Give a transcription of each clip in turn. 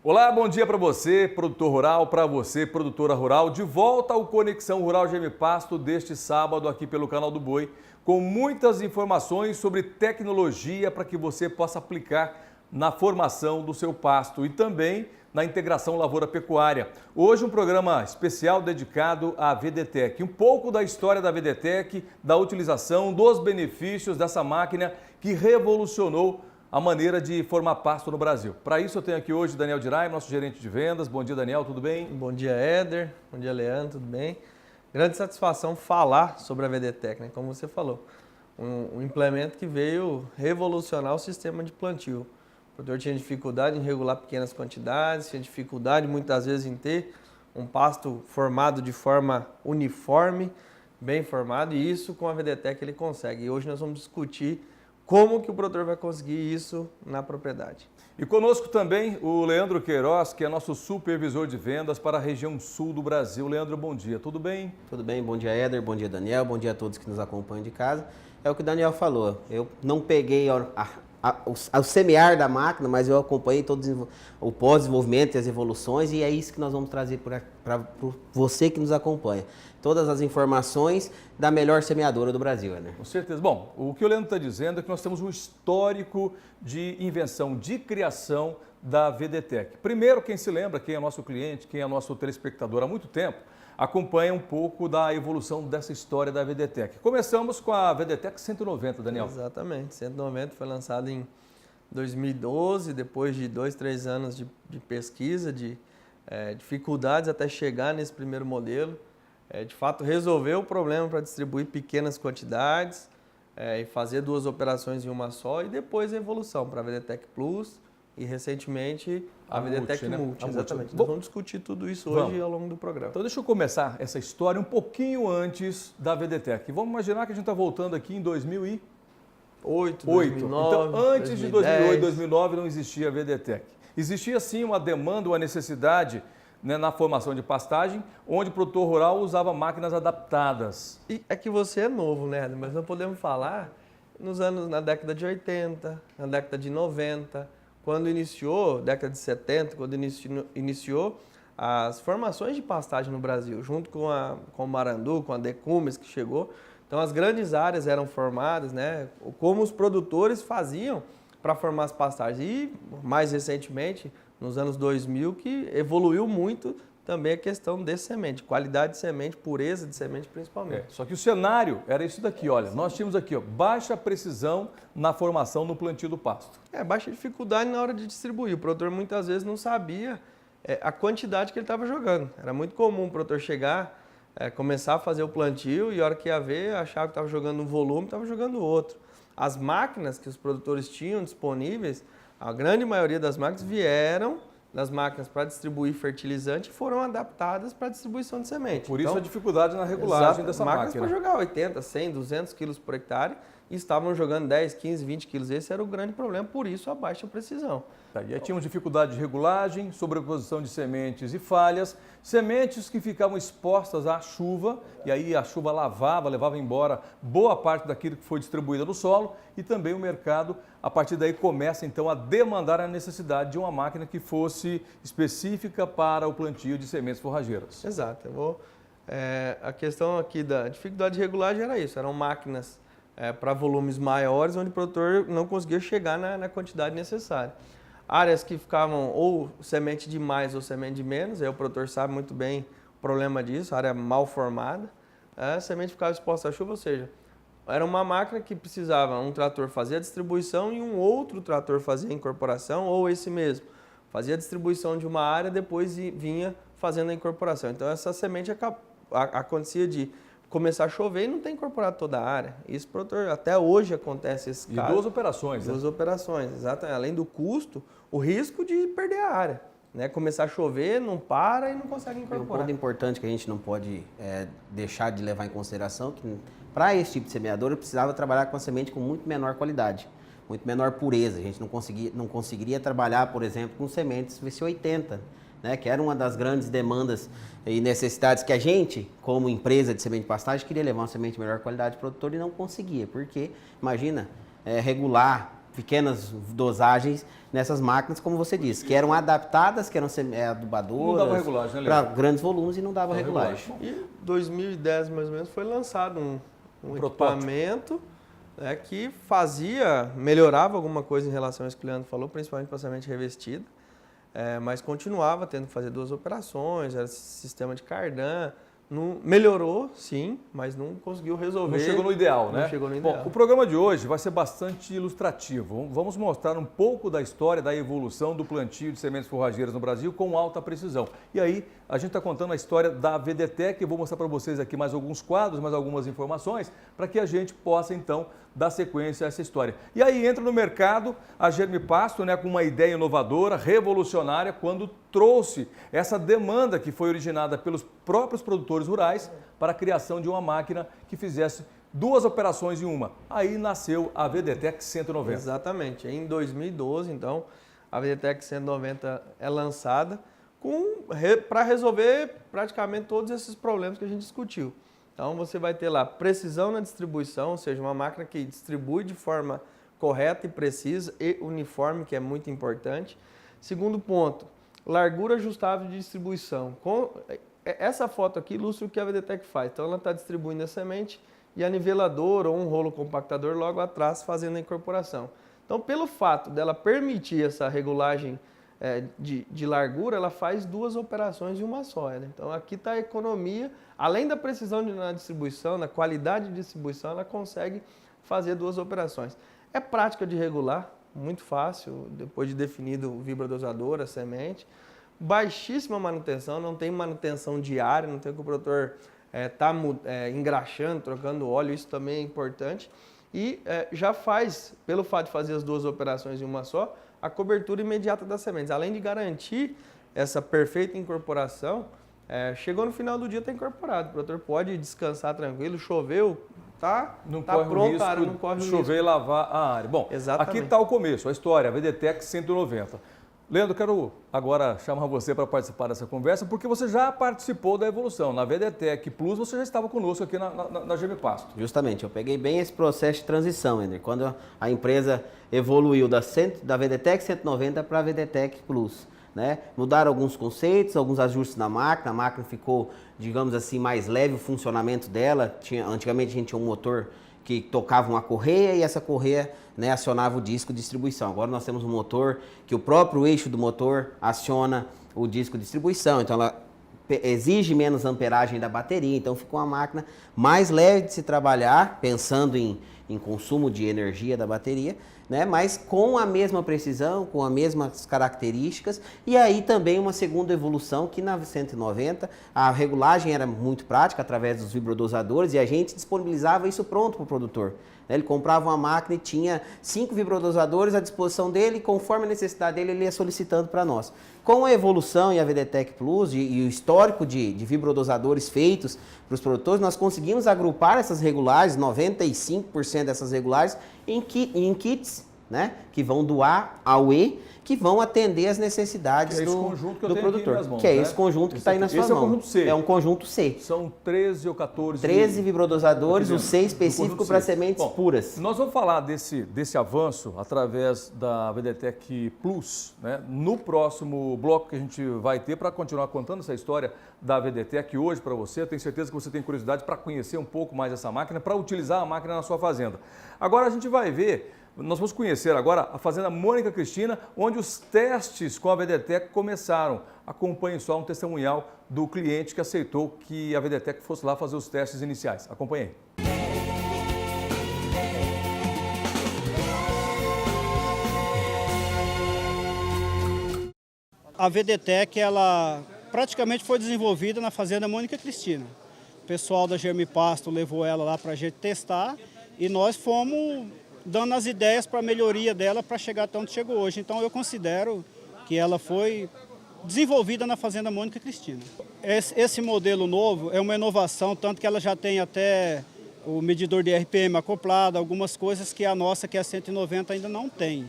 Olá, bom dia para você, produtor rural, para você, produtora rural. De volta ao Conexão Rural GM Pasto deste sábado aqui pelo Canal do Boi, com muitas informações sobre tecnologia para que você possa aplicar na formação do seu pasto e também na integração lavoura-pecuária. Hoje um programa especial dedicado à VDTEC. Um pouco da história da VDTEC, da utilização, dos benefícios dessa máquina que revolucionou a maneira de formar pasto no Brasil. Para isso eu tenho aqui hoje Daniel Dirai, nosso gerente de vendas. Bom dia, Daniel, tudo bem? Bom dia, Éder. Bom dia, Leandro, tudo bem? Grande satisfação falar sobre a VDTEC, né? Como você falou, um implemento que veio revolucionar o sistema de plantio. O produtor tinha dificuldade em regular pequenas quantidades, tinha dificuldade muitas vezes em ter um pasto formado de forma uniforme, bem formado, e isso com a VDTEC ele consegue. E hoje nós vamos discutir como que o produtor vai conseguir isso na propriedade. E conosco também o Leandro Queiroz, que é nosso supervisor de vendas para a região sul do Brasil. Leandro, bom dia, tudo bem? Tudo bem, bom dia, Éder, bom dia, Daniel, bom dia a todos que nos acompanham de casa. É o que o Daniel falou, eu não peguei o semear da máquina, mas eu acompanhei todo o pós-desenvolvimento e as evoluções, e é isso que nós vamos trazer para você que nos acompanha. Todas as informações da melhor semeadora do Brasil, né? Com certeza. Bom, o que o Leandro está dizendo é que nós temos um histórico de invenção, de criação da VDTEC. Primeiro, quem se lembra, quem é nosso cliente, quem é nosso telespectador há muito tempo, acompanha um pouco da evolução dessa história da VDTEC. Começamos com a VDTEC 190, Daniel. Exatamente, 190 foi lançado em 2012, depois de 2, 3 anos de pesquisa, de dificuldades até chegar nesse primeiro modelo. De fato, resolveu o problema para distribuir pequenas quantidades e fazer 2 operações em uma só, e depois a evolução para a VDTEC Plus e recentemente a VDTEC Multi. Exatamente. Nós vamos discutir tudo isso hoje ao longo do programa. Então deixa eu começar essa história um pouquinho antes da VDTEC. Vamos imaginar que a gente está voltando aqui em 2008, 2009, então antes 2010. De 2008, 2009 não existia a VDTEC. Existia sim uma demanda, uma necessidade, né, na formação de pastagem, onde o produtor rural usava máquinas adaptadas. E é que você é novo, né? Mas nós podemos falar na década de 80, na década de 90, quando iniciou, década de 70, quando iniciou as formações de pastagem no Brasil, junto com o Marandu, com a Decumes que chegou. Então as grandes áreas eram formadas, né? Como os produtores faziam para formar as pastagens. E mais recentemente, nos anos 2000, que evoluiu muito também a questão de semente, qualidade de semente, pureza de semente principalmente. Só que o cenário era isso daqui, olha, nós tínhamos aqui, ó, baixa precisão na formação no plantio do pasto. Baixa dificuldade na hora de distribuir. O produtor muitas vezes não sabia a quantidade que ele estava jogando. Era muito comum o produtor chegar, começar a fazer o plantio e a hora que ia ver, achava que estava jogando um volume, estava jogando outro. As máquinas que os produtores tinham disponíveis, a grande maioria das máquinas vieram das máquinas para distribuir fertilizante e foram adaptadas para a distribuição de semente. Por isso a dificuldade na regulagem dessa máquina. Máquinas para jogar 80, 100, 200 quilos por hectare e estavam jogando 10, 15, 20 quilos. Esse era o grande problema, por isso a baixa precisão. E aí tínhamos dificuldade de regulagem, sobreposição de sementes e falhas, sementes que ficavam expostas à chuva, e aí a chuva levava embora boa parte daquilo que foi distribuído no solo, e também o mercado, a partir daí, começa então a demandar a necessidade de uma máquina que fosse específica para o plantio de sementes forrageiras. Exato. A questão aqui da dificuldade de regulagem era isso, eram máquinas para volumes maiores, onde o produtor não conseguia chegar na quantidade necessária. Áreas que ficavam ou semente de mais ou semente de menos, aí o produtor sabe muito bem o problema disso, área mal formada, a semente ficava exposta à chuva, ou seja, era uma máquina que precisava um trator fazer a distribuição e um outro trator fazer a incorporação, ou esse mesmo, fazia a distribuição de uma área, depois vinha fazendo a incorporação. Então essa semente acontecia de começar a chover e não ter incorporado toda a área. Isso, produtor, até hoje acontece esse caso. E 2 operações, Duas operações, exatamente. Além do custo, o risco de perder a área. Né? Começar a chover, não para e não consegue incorporar. Um ponto importante que a gente não pode deixar de levar em consideração, que para esse tipo de semeador eu precisava trabalhar com a semente com muito menor qualidade, muito menor pureza. A gente não conseguiria trabalhar, por exemplo, com sementes VC80, né, que era uma das grandes demandas e necessidades que a gente, como empresa de semente de pastagem, queria levar uma semente de melhor qualidade para o produtor e não conseguia, porque, imagina, regular pequenas dosagens nessas máquinas, como você disse, que eram adaptadas, que eram adubadoras. Não dava regulagem, né, para Leandro? grandes volumes e não dava regulagem. E 2010, mais ou menos, foi lançado um equipamento, né, que melhorava alguma coisa em relação a isso que o Leandro falou, principalmente para semente revestida, mas continuava tendo que fazer 2 operações, era sistema de cardan. Não, melhorou, sim, mas não conseguiu resolver. Não chegou no ideal, né? Não chegou no ideal. Bom, o programa de hoje vai ser bastante ilustrativo. Vamos mostrar um pouco da história da evolução do plantio de sementes forrageiras no Brasil com alta precisão. E aí, a gente está contando a história da VDTEC. Eu vou mostrar para vocês aqui mais alguns quadros, mais algumas informações, para que a gente possa, então, dar sequência a essa história. E aí entra no mercado a Germipasto, né, com uma ideia inovadora, revolucionária, quando trouxe essa demanda que foi originada pelos próprios produtores rurais para a criação de uma máquina que fizesse 2 operações em uma. Aí nasceu a VDTEC 190. Exatamente. Em 2012, então, a VDTEC 190 é lançada para resolver praticamente todos esses problemas que a gente discutiu. Então, você vai ter lá precisão na distribuição, ou seja, uma máquina que distribui de forma correta e precisa e uniforme, que é muito importante. Segundo ponto, largura ajustável de distribuição. Essa foto aqui ilustra o que a VDTEC faz. Então, ela está distribuindo a semente e a niveladora ou um rolo compactador logo atrás fazendo a incorporação. Então, pelo fato dela permitir essa regulagem de largura, ela faz 2 operações em uma só. Né? Então, aqui está a economia. Além da precisão na distribuição, na qualidade de distribuição, ela consegue fazer 2 operações. É prática de regular, muito fácil, depois de definido o vibrodosador, a semente. Baixíssima manutenção, não tem manutenção diária, não tem que o produtor engraxando, trocando óleo, isso também é importante. E já faz, pelo fato de fazer as 2 operações em uma só, a cobertura imediata das sementes. Além de garantir essa perfeita incorporação, chegou no final do dia, está incorporado. O produtor pode descansar tranquilo, choveu, tá pronto a área, não corre o risco. Chover e lavar a área. Bom, exatamente. Aqui está o começo, a história, a VDTEC 190. Leandro, quero agora chamar você para participar dessa conversa, porque você já participou da evolução. Na VDTEC Plus, você já estava conosco aqui na Germipasto. Justamente, eu peguei bem esse processo de transição, Ender. Quando a empresa evoluiu da VDTEC 190 para a VDTEC Plus. Né? Mudaram alguns conceitos, alguns ajustes na máquina, a máquina ficou, digamos assim, mais leve o funcionamento dela. Antigamente a gente tinha um motor que tocava uma correia e essa correia, né, acionava o disco de distribuição. Agora nós temos um motor que o próprio eixo do motor aciona o disco de distribuição, então ela exige menos amperagem da bateria, então fica uma máquina mais leve de se trabalhar, pensando em consumo de energia da bateria, né? Mas com a mesma precisão, com as mesmas características, e aí também uma segunda evolução que na 190 a regulagem era muito prática através dos vibrodosadores e a gente disponibilizava isso pronto para o produtor. Ele comprava uma máquina e tinha 5 vibrodosadores à disposição dele, e conforme a necessidade dele, ele ia solicitando para nós. Com a evolução e a VDTEC Plus e o histórico de vibrodosadores feitos para os produtores, nós conseguimos agrupar essas regulagens, 95% dessas regulagens, em kits, né, que vão do A ao E, que vão atender as necessidades do produtor. Mãos, que é né? esse conjunto que está aí na sua mão. Esse é o conjunto C. É um conjunto C. São 13 ou 14... 13 vibrodosadores, o C específico para sementes puras. Nós vamos falar desse avanço através da VDTEC Plus, né, no próximo bloco que a gente vai ter para continuar contando essa história da VDTEC hoje para você. Eu tenho certeza que você tem curiosidade para conhecer um pouco mais essa máquina, para utilizar a máquina na sua fazenda. Agora a gente vai ver... Nós vamos conhecer agora a Fazenda Mônica Cristina, onde os testes com a VDTEC começaram. Acompanhe só um testemunhal do cliente que aceitou que a VDTEC fosse lá fazer os testes iniciais. Acompanhe. A VDTEC, ela praticamente foi desenvolvida na Fazenda Mônica Cristina. O pessoal da Germipasto levou ela lá para a gente testar e nós fomos dando as ideias para a melhoria dela para chegar até onde chegou hoje. Então eu considero que ela foi desenvolvida na Fazenda Mônica Cristina. Esse modelo novo é uma inovação, tanto que ela já tem até o medidor de RPM acoplado, algumas coisas que a nossa, que é a 190, ainda não tem.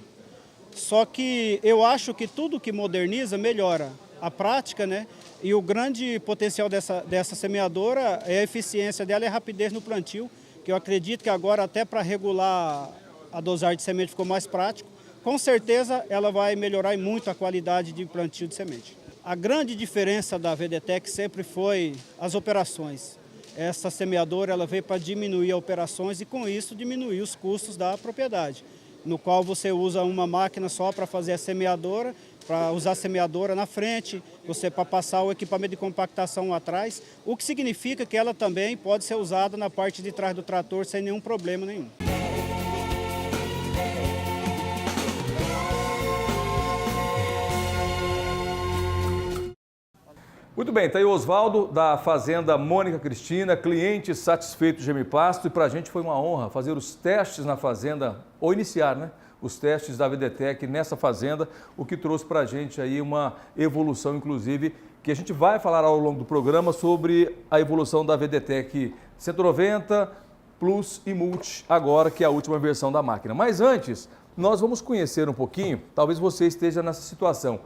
Só que eu acho que tudo que moderniza melhora a prática, né? E o grande potencial dessa semeadora é a eficiência dela e a rapidez no plantio, que eu acredito que agora até para regular a dosagem de semente ficou mais prática, com certeza ela vai melhorar muito a qualidade de plantio de semente. A grande diferença da VDTEC sempre foi as operações. Essa semeadora ela veio para diminuir as operações e com isso diminuir os custos da propriedade, no qual você usa uma máquina só para fazer a semeadora, para usar a semeadora na frente, você para passar o equipamento de compactação atrás, o que significa que ela também pode ser usada na parte de trás do trator sem nenhum problema nenhum. Muito bem, está aí o Oswaldo, da Fazenda Mônica Cristina, cliente satisfeito do Gemipasto, e para a gente foi uma honra fazer os testes na fazenda, ou iniciar, né? Os testes da VDTEC nessa fazenda, o que trouxe para a gente aí uma evolução, inclusive, que a gente vai falar ao longo do programa sobre a evolução da VDTEC 190 Plus e Multi, agora que é a última versão da máquina. Mas antes, nós vamos conhecer um pouquinho, talvez você esteja nessa situação.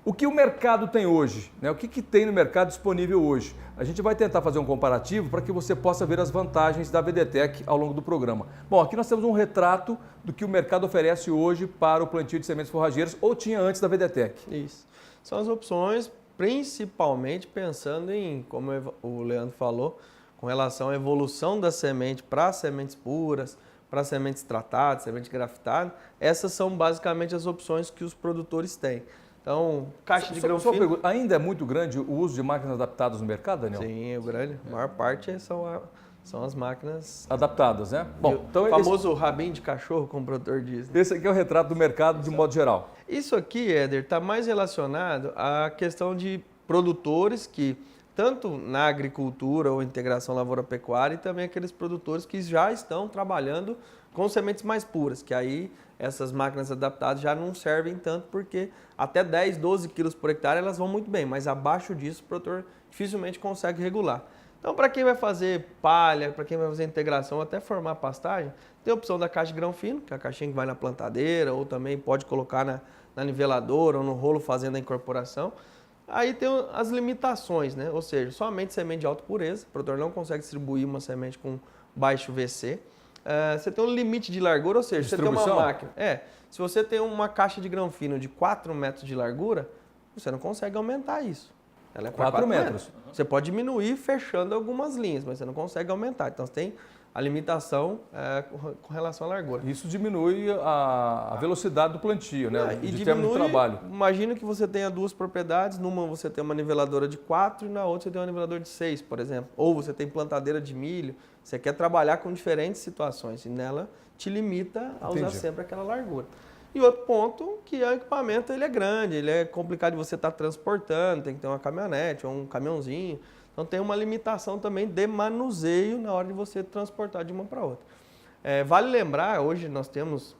O que o mercado tem hoje, né? O que tem no mercado disponível hoje? A gente vai tentar fazer um comparativo para que você possa ver as vantagens da VDTEC ao longo do programa. Bom, aqui nós temos um retrato do que o mercado oferece hoje para o plantio de sementes forrageiras, ou tinha antes da VDTEC. Isso. São as opções, principalmente pensando em, como o Leandro falou, com relação à evolução da semente para sementes puras, para sementes tratadas, semente grafitada. Essas são basicamente as opções que os produtores têm. Então, caixa de grão fino... Ainda é muito grande o uso de máquinas adaptadas no mercado, Daniel? Sim, é grande. A maior parte são as máquinas... Adaptadas, né? Bom, então o famoso rabinho de cachorro, como o produtor diz. Né? Esse aqui é o retrato do mercado de modo geral. Isso aqui, Éder, está mais relacionado à questão de produtores que, tanto na agricultura ou integração lavoura-pecuária, e também aqueles produtores que já estão trabalhando com sementes mais puras, que aí essas máquinas adaptadas já não servem tanto, porque até 10, 12 quilos por hectare elas vão muito bem, mas abaixo disso o produtor dificilmente consegue regular. Então, para quem vai fazer palha, para quem vai fazer integração, até formar pastagem, tem a opção da caixa de grão fino, que é a caixinha que vai na plantadeira, ou também pode colocar na niveladora ou no rolo fazendo a incorporação. Aí tem as limitações, né? Ou seja, somente semente de alta pureza, o produtor não consegue distribuir uma semente com baixo VC. Você tem um limite de largura, ou seja, você tem uma máquina. Se você tem uma caixa de grão fino de 4 metros de largura, você não consegue aumentar isso. Ela é 4 metros. Você pode diminuir fechando algumas linhas, mas você não consegue aumentar. Então você tem a limitação com relação à largura. Isso diminui a velocidade do plantio, né? E de termo de trabalho. Imagina que você tenha duas propriedades, numa você tem uma niveladora de 4 e na outra você tem uma niveladora de 6, por exemplo. Ou você tem plantadeira de milho, você quer trabalhar com diferentes situações e nela te limita a usar sempre aquela largura. E outro ponto, que o equipamento ele é grande, ele é complicado de você estar transportando, tem que ter uma caminhonete ou um caminhãozinho. Então tem uma limitação também de manuseio na hora de você transportar de uma para outra. Vale lembrar, hoje nós temos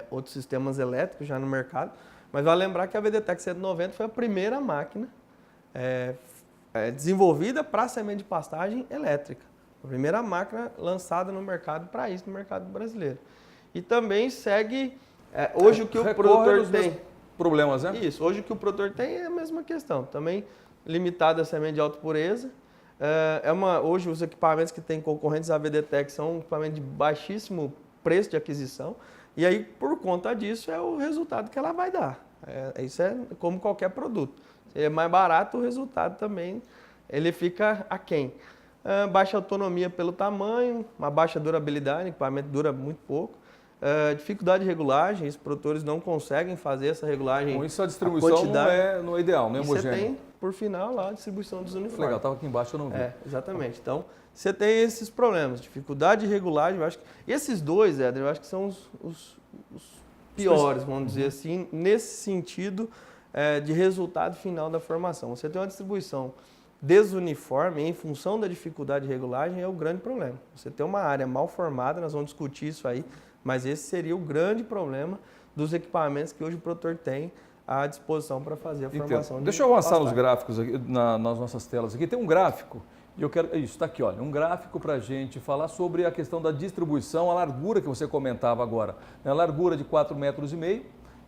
outros sistemas elétricos já no mercado, mas vale lembrar que a VDTEC 190 foi a primeira máquina desenvolvida para semente de pastagem elétrica. A primeira máquina lançada no mercado para isso, no mercado brasileiro. E também segue, hoje o que o produtor tem... Problemas, né? Isso, hoje o que o produtor tem é a mesma questão. Também limitada a semente de alta pureza. Hoje os equipamentos que têm concorrentes à VDTEC são equipamentos de baixíssimo preço de aquisição. E aí, por conta disso, é o resultado que ela vai dar. Isso é como qualquer produto. Se é mais barato, o resultado também ele fica aquém. Baixa autonomia pelo tamanho, uma baixa durabilidade, o equipamento dura muito pouco. Dificuldade de regulagem, os produtores não conseguem fazer essa regulagem. Com isso a distribuição não é ideal, não é homogênea. Você tem, por final, lá a distribuição dos uniformes. Legal, estava aqui embaixo, eu não vi. Exatamente. Então, você tem esses problemas, dificuldade de regulagem, eu acho que... E esses dois, Éder, eu acho que são os piores, vamos dizer assim, nesse sentido de resultado final da formação. Você tem uma distribuição desuniforme em função da dificuldade de regulagem é o grande problema. Você tem uma área mal formada, nós vamos discutir isso aí, mas esse seria o grande problema dos equipamentos que hoje o produtor tem à disposição para fazer a formação. Deixa eu avançar nos gráficos aqui, nas nossas telas aqui. Tem um gráfico, e eu quero... Isso, está aqui, olha, um gráfico para a gente falar sobre a questão da distribuição, a largura que você comentava agora. A largura de 4,5 metros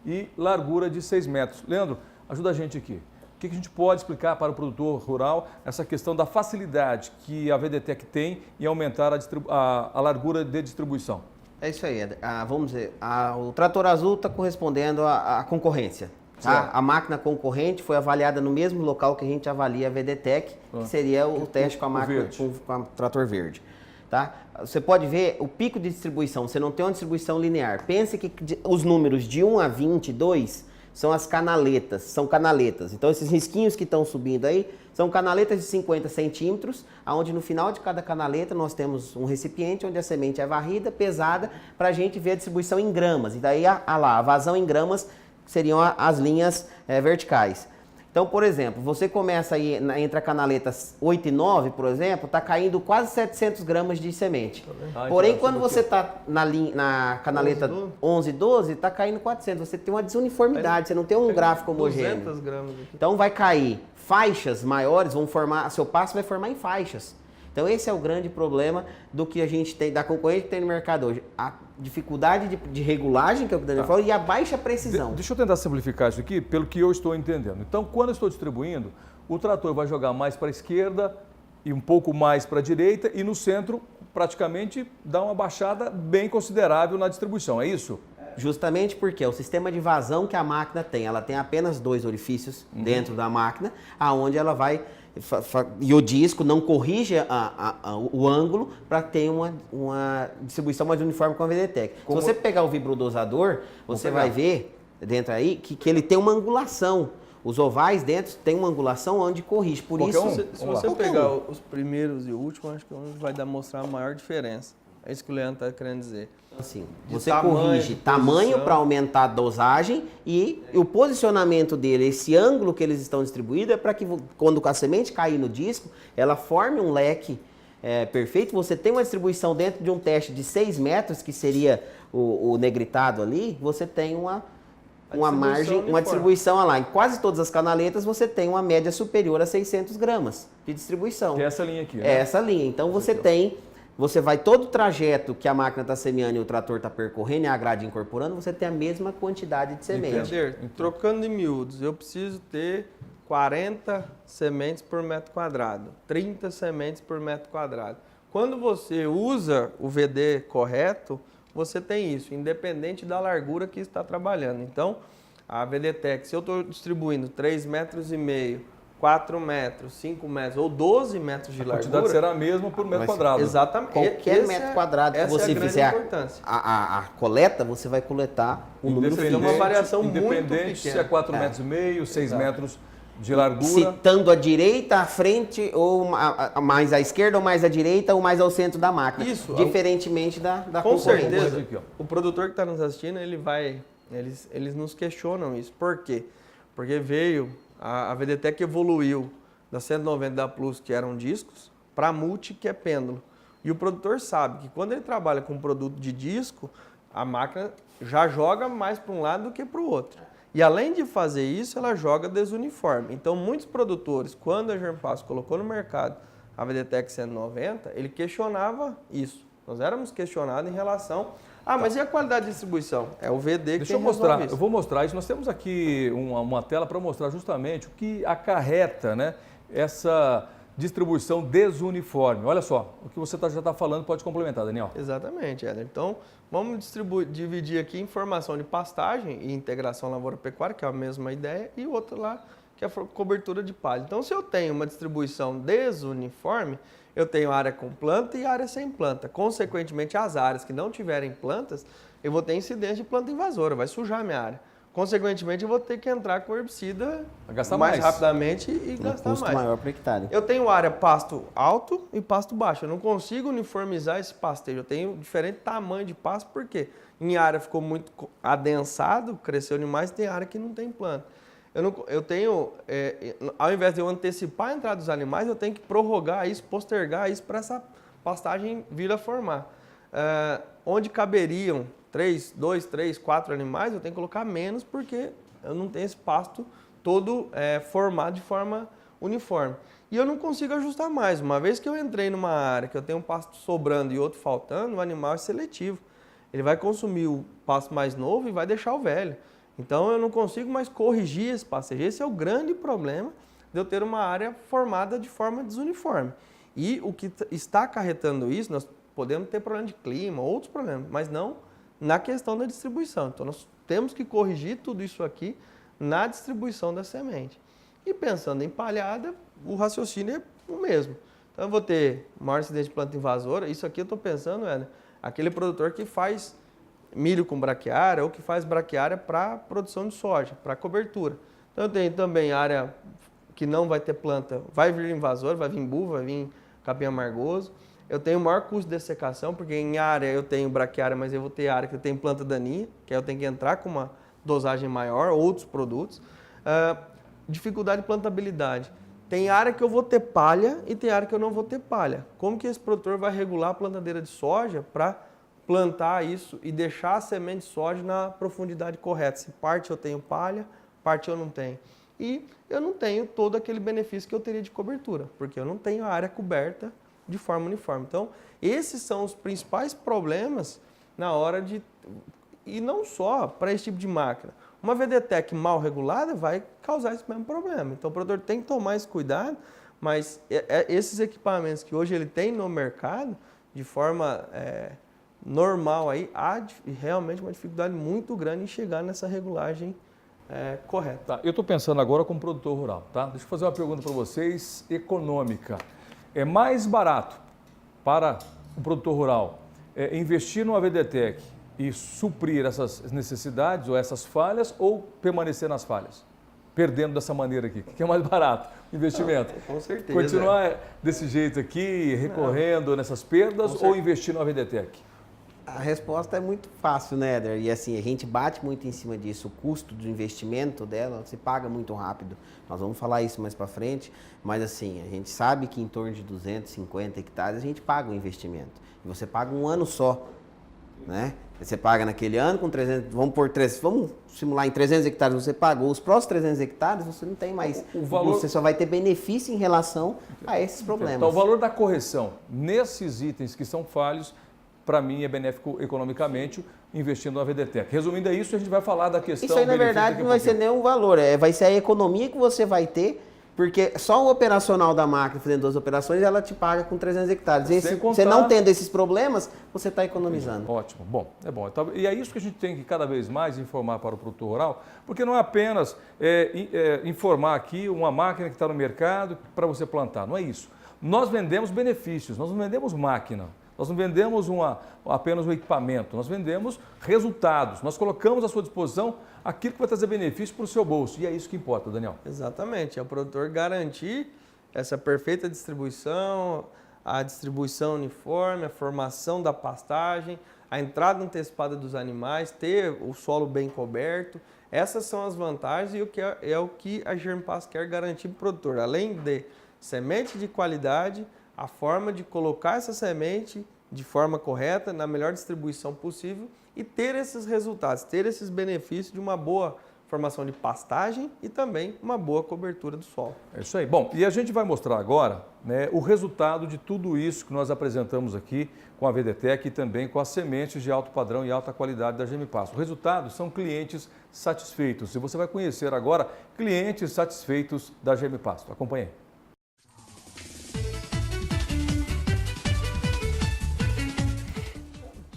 e largura de 6 metros. Leandro, ajuda a gente aqui. O que a gente pode explicar para o produtor rural essa questão da facilidade que a VDTEC tem em aumentar a largura de distribuição? É isso aí. Vamos dizer, o trator azul está correspondendo à concorrência. Tá? A máquina concorrente foi avaliada no mesmo local que a gente avalia a VDTEC, que seria o teste com a máquina com a trator verde. Tá? Você pode ver o pico de distribuição, você não tem uma distribuição linear. Pense que os números de 1 a 22 são as canaletas, são canaletas. Então esses risquinhos que estão subindo aí são canaletas de 50 centímetros, onde no final de cada canaleta nós temos um recipiente onde a semente é varrida, pesada, para a gente ver a distribuição em gramas. E daí a vazão em gramas seriam as linhas verticais. Então, por exemplo, você começa aí entre a canaleta 8 e 9, por exemplo, está caindo quase 700 gramas de semente. Porém, quando você está na canaleta 11 e 12, está caindo 400. Você tem uma desuniformidade, você não tem um gráfico homogêneo. 200 gramas aqui. Então, vai cair faixas maiores, vão formar, seu pasto vai formar em faixas. Então, esse é o grande problema do que a gente tem, da concorrente que tem no mercado hoje. A dificuldade de regulagem, que é o que o Daniel falou, e a baixa precisão. Deixa eu tentar simplificar isso aqui pelo que eu estou entendendo. Então, quando eu estou distribuindo, o trator vai jogar mais para a esquerda e um pouco mais para a direita, e no centro, praticamente, dá uma baixada bem considerável na distribuição, é isso? Justamente porque é o sistema de vazão que a máquina tem. Ela tem apenas 2 orifícios dentro da máquina, aonde ela vai... E o disco não corrige o ângulo para ter uma distribuição mais uniforme com a VDTEC. Se você pegar o vibrodosador, você vai ver dentro aí que ele tem uma angulação. Os ovais dentro tem uma angulação onde corrige. Por isso, se você pegar os primeiros e o último, acho que vai mostrar a maior diferença. É isso que o Leandro está querendo dizer. Assim, você corrige tamanho para aumentar a dosagem e o posicionamento dele, esse ângulo que eles estão distribuídos é para que quando a semente cair no disco, ela forme um leque perfeito. Você tem uma distribuição dentro de um teste de 6 metros, que seria o negritado ali, você tem uma margem, uma distribuição lá. Em quase todas as canaletas você tem uma média superior a 600 gramas de distribuição. Que é essa linha aqui, né? É essa linha. Então você vai todo o trajeto que a máquina está semeando e o trator está percorrendo e a grade incorporando, você tem a mesma quantidade de semente. Trocando em miúdos, eu preciso ter 40 sementes por metro quadrado, 30 sementes por metro quadrado. Quando você usa o VD correto, você tem isso, independente da largura que está trabalhando. Então, a VDTEC, se eu estou distribuindo 3,5 metros, 4 metros, 5 metros ou 12 metros de largura... A quantidade será a mesma por metro quadrado. Exatamente. Qualquer metro quadrado que você fizer a coleta, você vai coletar um número finito. Uma variação muito pequena. Independente se é 4,5 metros, 6 metros de largura. Citando a direita, à frente, ou mais à esquerda, ou mais à direita, ou mais ao centro da máquina. Isso. Diferentemente da com concorrente. certeza, o produtor que está nos assistindo, eles nos questionam isso. Por quê? Porque veio... A VDTEC evoluiu da 190 da Plus, que eram discos, para a Multi, que é pêndulo. E o produtor sabe que quando ele trabalha com um produto de disco, a máquina já joga mais para um lado do que para o outro. E além de fazer isso, ela joga desuniforme. Então, muitos produtores, quando a Germpass colocou no mercado a VDTEC 190, ele questionava isso. Nós éramos questionados em relação... mas e a qualidade de distribuição? É o VD que Deixa eu mostrar, eu vou mostrar isso. Nós temos aqui uma tela para mostrar justamente o que acarreta, né, essa distribuição desuniforme. Olha só, o que você já está falando pode complementar, Daniel. Exatamente, Éder. Então, vamos dividir aqui informação de pastagem e integração lavoura-pecuária, que é a mesma ideia, e outro lá, que é a cobertura de palha. Então, se eu tenho uma distribuição desuniforme, eu tenho área com planta e área sem planta. Consequentemente, as áreas que não tiverem plantas, eu vou ter incidência de planta invasora, vai sujar a minha área. Consequentemente, eu vou ter que entrar com herbicida mais rapidamente e gastar mais. Custo maior para hectare. Eu tenho área pasto alto e pasto baixo. Eu não consigo uniformizar esse pastejo. Eu tenho diferente tamanho de pasto, porque em área ficou muito adensado, cresceu demais, tem área que não tem planta. Eu tenho, ao invés de eu antecipar a entrada dos animais, eu tenho que prorrogar isso, postergar isso para essa pastagem vir a formar. Onde caberiam 2, 3, 4 animais, eu tenho que colocar menos porque eu não tenho esse pasto todo formado de forma uniforme. E eu não consigo ajustar mais. Uma vez que eu entrei numa área que eu tenho um pasto sobrando e outro faltando, o animal é seletivo. Ele vai consumir o pasto mais novo e vai deixar o velho. Então, eu não consigo mais corrigir esse pastejo. Esse é o grande problema de eu ter uma área formada de forma desuniforme. E o que está acarretando isso, nós Podemos ter problema de clima, outros problemas, mas não na questão da distribuição. Então, nós temos que corrigir tudo isso aqui na distribuição da semente. E pensando em palhada, o raciocínio é o mesmo. Então, eu vou ter maior incidência de planta invasora. Isso aqui eu estou pensando, aquele produtor que faz milho com braquiária ou que faz braquiária para produção de soja, para cobertura. Então, eu tenho também área que não vai ter planta, vai vir invasor, vai vir buva, vai vir capim amargoso. Eu tenho maior custo de dessecação, porque em área eu tenho braquiária, mas eu vou ter área que eu tenho planta daninha, que aí eu tenho que entrar com uma dosagem maior, outros produtos. Dificuldade de plantabilidade. Tem área que eu vou ter palha e tem área que eu não vou ter palha. Como que esse produtor vai regular a plantadeira de soja para plantar isso e deixar a semente de soja na profundidade correta? Se parte eu tenho palha, parte eu não tenho. E eu não tenho todo aquele benefício que eu teria de cobertura, porque eu não tenho a área coberta de forma uniforme. Então, esses são os principais problemas na hora de... E não só para esse tipo de máquina. Uma VDTEC mal regulada vai causar esse mesmo problema. Então, o produtor tem que tomar esse cuidado, mas esses equipamentos que hoje ele tem no mercado, de forma normal, aí, há realmente uma dificuldade muito grande em chegar nessa regulagem correta. Tá, eu estou pensando agora como produtor rural, tá? Deixa eu fazer uma pergunta para vocês, econômica. É mais barato para o produtor rural investir numa VDTEC e suprir essas necessidades ou essas falhas ou permanecer nas falhas? Perdendo dessa maneira aqui. O que é mais barato? O investimento. Não, com certeza. Continuar desse jeito aqui, recorrendo nessas perdas ou investir numa VDTEC? A resposta é muito fácil, né, Éder? E assim, a gente bate muito em cima disso. O custo do investimento dela se paga muito rápido. Nós vamos falar isso mais para frente, mas assim, a gente sabe que em torno de 250 hectares a gente paga o investimento. E você paga um ano só, né? Você paga naquele ano com 300, vamos simular em 300 hectares você pagou. Os próximos 300 hectares você não tem mais. O valor... Você só vai ter benefício em relação a esses problemas. Então, o valor da correção nesses itens que são falhos, para mim, é benéfico economicamente investindo na VDTEC. Resumindo, é isso, a gente vai falar da questão... Isso aí, na verdade, não vai ser nenhum valor, vai ser a economia que você vai ter, porque só o operacional da máquina, fazendo 2 operações, ela te paga com 300 hectares. E você não tendo esses problemas, você está economizando. Ótimo, bom, é bom. E é isso que a gente tem que cada vez mais informar para o produtor rural, porque não é apenas informar aqui uma máquina que está no mercado para você plantar, não é isso. Nós vendemos benefícios, nós não vendemos máquina. Nós não vendemos apenas um equipamento, nós vendemos resultados. Nós colocamos à sua disposição aquilo que vai trazer benefício para o seu bolso. E é isso que importa, Daniel. Exatamente. É o produtor garantir essa perfeita distribuição, a distribuição uniforme, a formação da pastagem, a entrada antecipada dos animais, ter o solo bem coberto. Essas são as vantagens e o que a Germpass quer garantir para o produtor. Além de semente de qualidade, a forma de colocar essa semente de forma correta, na melhor distribuição possível e ter esses resultados, ter esses benefícios de uma boa formação de pastagem e também uma boa cobertura do solo. É isso aí. Bom, e a gente vai mostrar agora, né, o resultado de tudo isso que nós apresentamos aqui com a VDTEC e também com as sementes de alto padrão e alta qualidade da Germipasto. O resultado são clientes satisfeitos e você vai conhecer agora clientes satisfeitos da Germipasto. Acompanhe aí.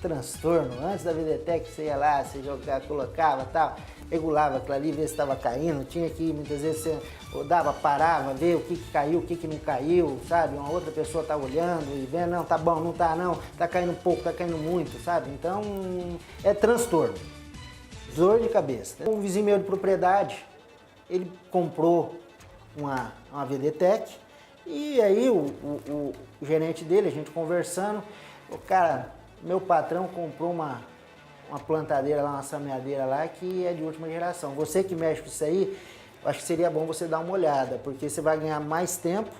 Transtorno. Antes da VDTEC, você ia lá, você jogava, colocava tal, regulava aquilo ali, ver se estava caindo. Tinha que, muitas vezes, você rodava, parava, ver o que caiu, o que não caiu, sabe? Uma outra pessoa tá olhando e vendo, não, tá bom, não tá não, tá caindo pouco, tá caindo muito, sabe? Então, é transtorno. Dor de cabeça. Um vizinho meu de propriedade, ele comprou uma VDTEC e aí o gerente dele, a gente conversando, o cara... Meu patrão comprou uma plantadeira lá, uma semeadeira lá, que é de última geração. Você que mexe com isso aí, acho que seria bom você dar uma olhada, porque você vai ganhar mais tempo,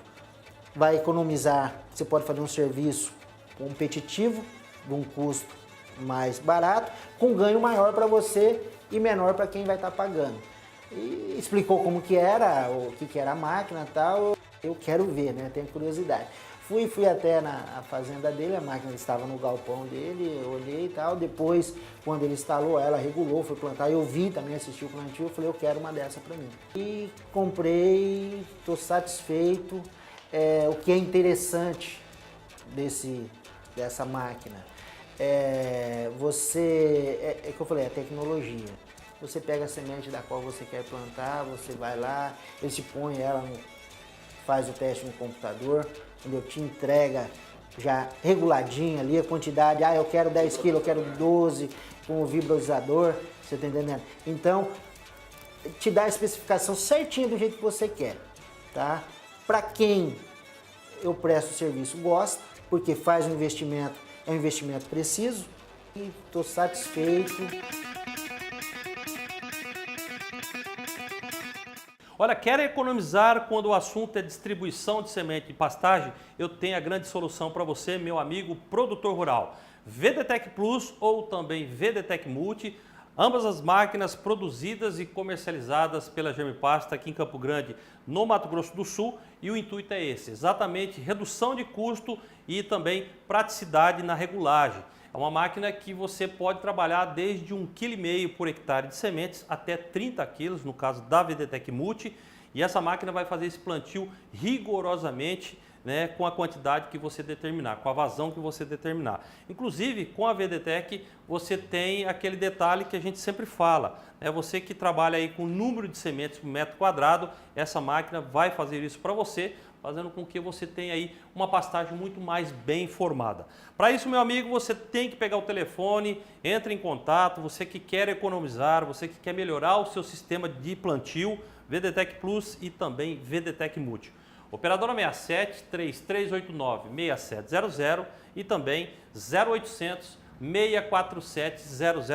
vai economizar, você pode fazer um serviço competitivo, de um custo mais barato, com ganho maior para você e menor para quem vai estar pagando. E explicou como que era, o que era a máquina e tal, eu quero ver, né? Tenho curiosidade. Fui até na fazenda dele, a máquina estava no galpão dele, eu olhei e tal. Depois, quando ele instalou ela, regulou, foi plantar. Eu vi, também assisti o plantio, eu falei, eu quero uma dessa para mim. E comprei, estou satisfeito. O que é interessante dessa máquina. É que eu falei, é tecnologia. Você pega a semente da qual você quer plantar, você vai lá, eles te põem ela, faz o teste no computador, entendeu? Te entrega já reguladinha ali a quantidade, eu quero 10 quilos, eu quero 12, com o vibroizador, você tá entendendo? Então, te dá a especificação certinha do jeito que você quer, tá? Para quem eu presto o serviço gosta, porque faz um investimento, é um investimento preciso, e estou satisfeito. Olha, quer economizar quando o assunto é distribuição de semente e pastagem? Eu tenho a grande solução para você, meu amigo produtor rural. VDTech Plus ou também VDTech Multi, ambas as máquinas produzidas e comercializadas pela Germipasta aqui em Campo Grande, no Mato Grosso do Sul, e o intuito é esse, exatamente redução de custo e também praticidade na regulagem. É uma máquina que você pode trabalhar desde 1,5 kg por hectare de sementes até 30 kg, no caso da VDTech Multi, e essa máquina vai fazer esse plantio rigorosamente, né, com a quantidade que você determinar, com a vazão que você determinar. Inclusive, com a VDTech, você tem aquele detalhe que a gente sempre fala, né? Você que trabalha aí com número de sementes por metro quadrado, essa máquina vai fazer isso para você, fazendo com que você tenha aí uma pastagem muito mais bem formada. Para isso, meu amigo, você tem que pegar o telefone, entre em contato, você que quer economizar, você que quer melhorar o seu sistema de plantio, VDTech Plus e também VDTech Multi. Operadora 67 3389 6700 e também 0800 647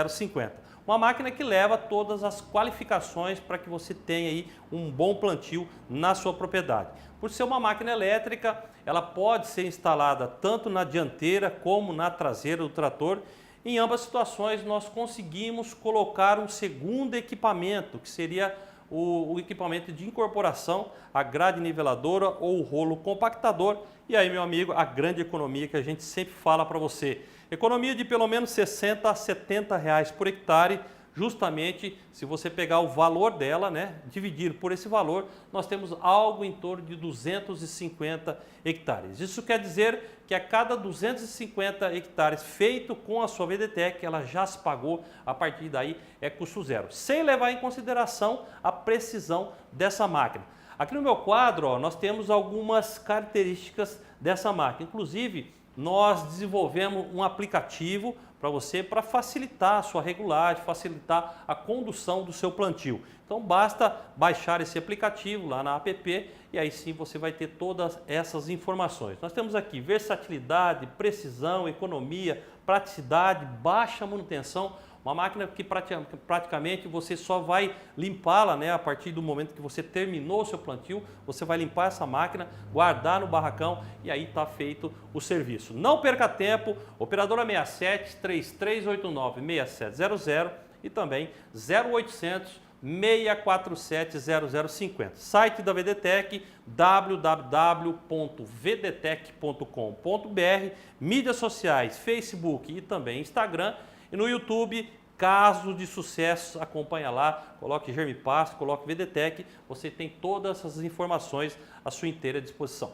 0050. Uma máquina que leva todas as qualificações para que você tenha aí um bom plantio na sua propriedade. Por ser uma máquina elétrica, ela pode ser instalada tanto na dianteira como na traseira do trator. Em ambas situações, nós conseguimos colocar um segundo equipamento, que seria o equipamento de incorporação, a grade niveladora ou o rolo compactador. E aí, meu amigo, a grande economia que a gente sempre fala para você. Economia de pelo menos 60 a 70 reais por hectare, justamente se você pegar o valor dela, né, dividir por esse valor, nós temos algo em torno de 250 hectares. Isso quer dizer que a cada 250 hectares feito com a sua VDTech, ela já se pagou, a partir daí é custo zero, sem levar em consideração a precisão dessa máquina. Aqui no meu quadro, ó, nós temos algumas características dessa máquina, inclusive nós desenvolvemos um aplicativo para você, para facilitar a sua regulagem, facilitar a condução do seu plantio. Então basta baixar esse aplicativo lá na app e aí sim você vai ter todas essas informações. Nós temos aqui versatilidade, precisão, economia, praticidade, baixa manutenção. Uma máquina que praticamente você só vai limpá-la, né, a partir do momento que você terminou o seu plantio, você vai limpar essa máquina, guardar no barracão e aí está feito o serviço. Não perca tempo, operadora 67 3389 6700 e também 0800 647 0050. Site da VDTech, www.vdtech.com.br, mídias sociais, Facebook e também Instagram. E no YouTube, casos de sucesso, acompanha lá, coloque Germipasta, coloque VDTech, você tem todas essas informações à sua inteira disposição.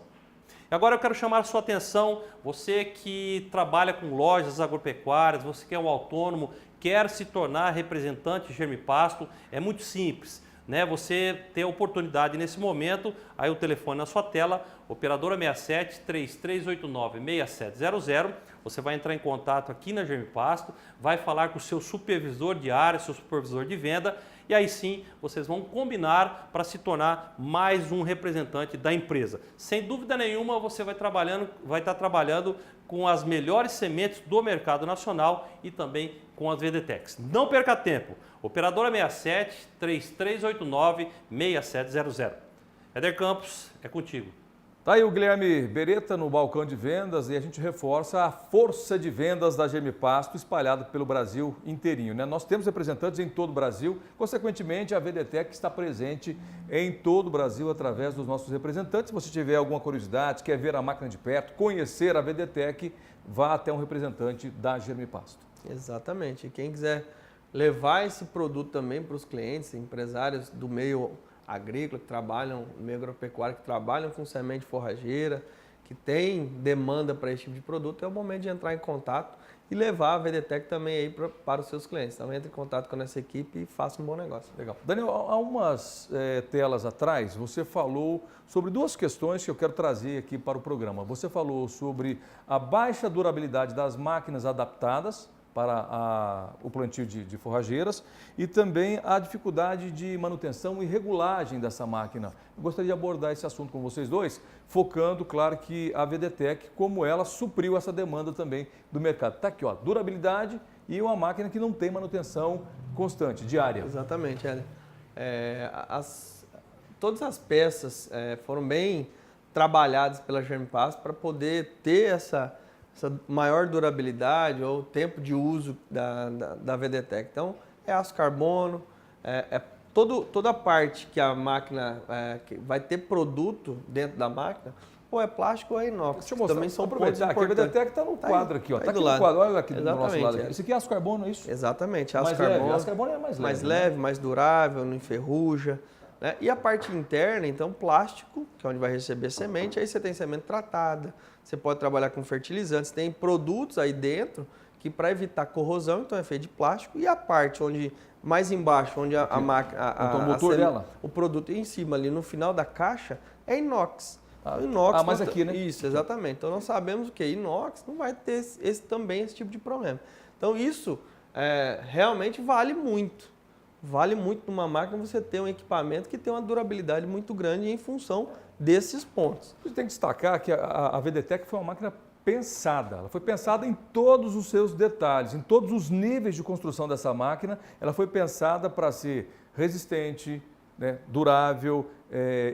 Agora eu quero chamar a sua atenção, você que trabalha com lojas agropecuárias, você que é um autônomo, quer se tornar representante Germipasto, é muito simples, né? Você tem a oportunidade nesse momento, aí o telefone na sua tela, operadora 67 3389 6700, você vai entrar em contato aqui na Germipasto, vai falar com o seu supervisor de área, seu supervisor de venda, e aí sim vocês vão combinar para se tornar mais um representante da empresa. Sem dúvida nenhuma você vai estar trabalhando com as melhores sementes do mercado nacional e também com as VDTechs. Não perca tempo, operadora 67 3389 6700. Éder Campos, é contigo. Tá aí o Guilherme Beretta no balcão de vendas e a gente reforça a força de vendas da Germipasto espalhada pelo Brasil inteirinho, né? Nós temos representantes em todo o Brasil, consequentemente a VDTech está presente em todo o Brasil através dos nossos representantes. Se você tiver alguma curiosidade, quer ver a máquina de perto, conhecer a VDTech, vá até um representante da Germipasto. Exatamente. E quem quiser levar esse produto também para os clientes, empresários do meio agrícola que trabalham, no meio agropecuário que trabalham com semente forrageira, que tem demanda para esse tipo de produto, é o momento de entrar em contato e levar a VDTech também aí para os seus clientes. Então, entre em contato com essa equipe e faça um bom negócio. Legal. Daniel, há umas telas atrás, você falou sobre duas questões que eu quero trazer aqui para o programa. Você falou sobre a baixa durabilidade das máquinas adaptadas para o plantio de forrageiras e também a dificuldade de manutenção e regulagem dessa máquina. Eu gostaria de abordar esse assunto com vocês dois, focando, claro, que a VDTech, como ela supriu essa demanda também do mercado. Está aqui, ó, durabilidade e uma máquina que não tem manutenção constante, diária. Exatamente, Éder. Todas as peças foram bem trabalhadas pela Germipasto para poder ter essa maior durabilidade ou tempo de uso da VDTech. Então, é aço carbono, toda a parte que a máquina que vai ter produto dentro da máquina, ou é plástico ou é inox. Deixa eu mostrar. Também são pontos Aproveitar aqui, a importantes. VDTech está no quadro aqui, ó. Está aqui no lado. quadro, olha aqui do nosso Exatamente, lado. Aqui. Isso aqui é aço carbono, é isso? Exatamente, aço Mais carbono. leve. Aço carbono é mais leve. Mais né? leve, mais durável, não enferruja. Né? E a parte interna, então, plástico, que é onde vai receber semente, aí você tem semente tratada, você pode trabalhar com fertilizantes, tem produtos aí dentro que para evitar corrosão, então é feito de plástico, e a parte onde, mais embaixo, onde a máquina, Então, o motor dela? o produto em cima, ali no final da caixa, é inox. Ah, O inox mas aqui, né? Isso, exatamente. Então nós sabemos que inox não vai ter também esse tipo de problema. Então isso realmente vale muito. Vale muito numa máquina você ter um equipamento que tem uma durabilidade muito grande em função desses pontos. A gente tem que destacar que a VDTech foi uma máquina pensada. Ela foi pensada em todos os seus detalhes, em todos os níveis de construção dessa máquina. Ela foi pensada para ser resistente, né, durável,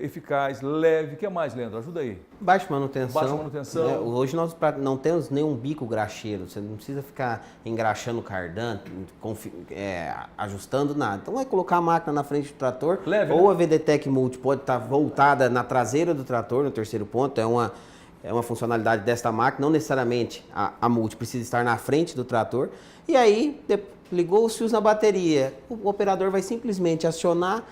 eficaz, leve. O que é mais, Leandro? Ajuda aí. Baixa manutenção. Baixa manutenção. Né? Hoje nós não temos nenhum bico graxeiro. Você não precisa ficar engraxando o cardan, ajustando nada. Então vai colocar a máquina na frente do trator. Leve, ou né? a VDTech Multi pode estar voltada na traseira do trator, no terceiro ponto. É uma funcionalidade desta máquina. Não necessariamente a Multi precisa estar na frente do trator. E aí, ligou os fios na bateria. O operador vai simplesmente acionar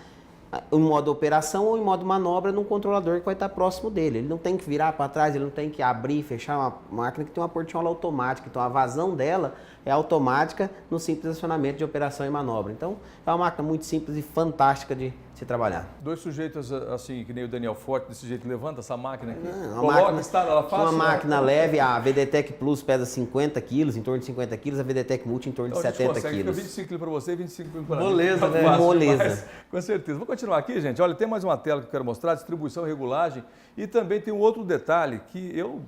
em modo operação ou em modo manobra num controlador que vai estar próximo dele. Ele não tem que virar para trás, ele não tem que abrir e fechar uma máquina que tem uma portiola automática. Então a vazão dela é automática no simples acionamento de operação e manobra. Então é uma máquina muito simples e fantástica de se trabalhar. Dois sujeitos assim, que nem o Daniel Forte, desse jeito, levanta essa máquina aqui, Ela faz uma máquina leve, a VDTech Plus pesa 50 quilos, em torno de 50 quilos, a VDTech Multi em torno de 70 quilos. 25 quilos para você e 25 quilos para mim. Moleza, né? Moleza. Com certeza. Vou continuar aqui, gente. Olha, tem mais uma tela que eu quero mostrar, distribuição e regulagem. E também tem um outro detalhe que eu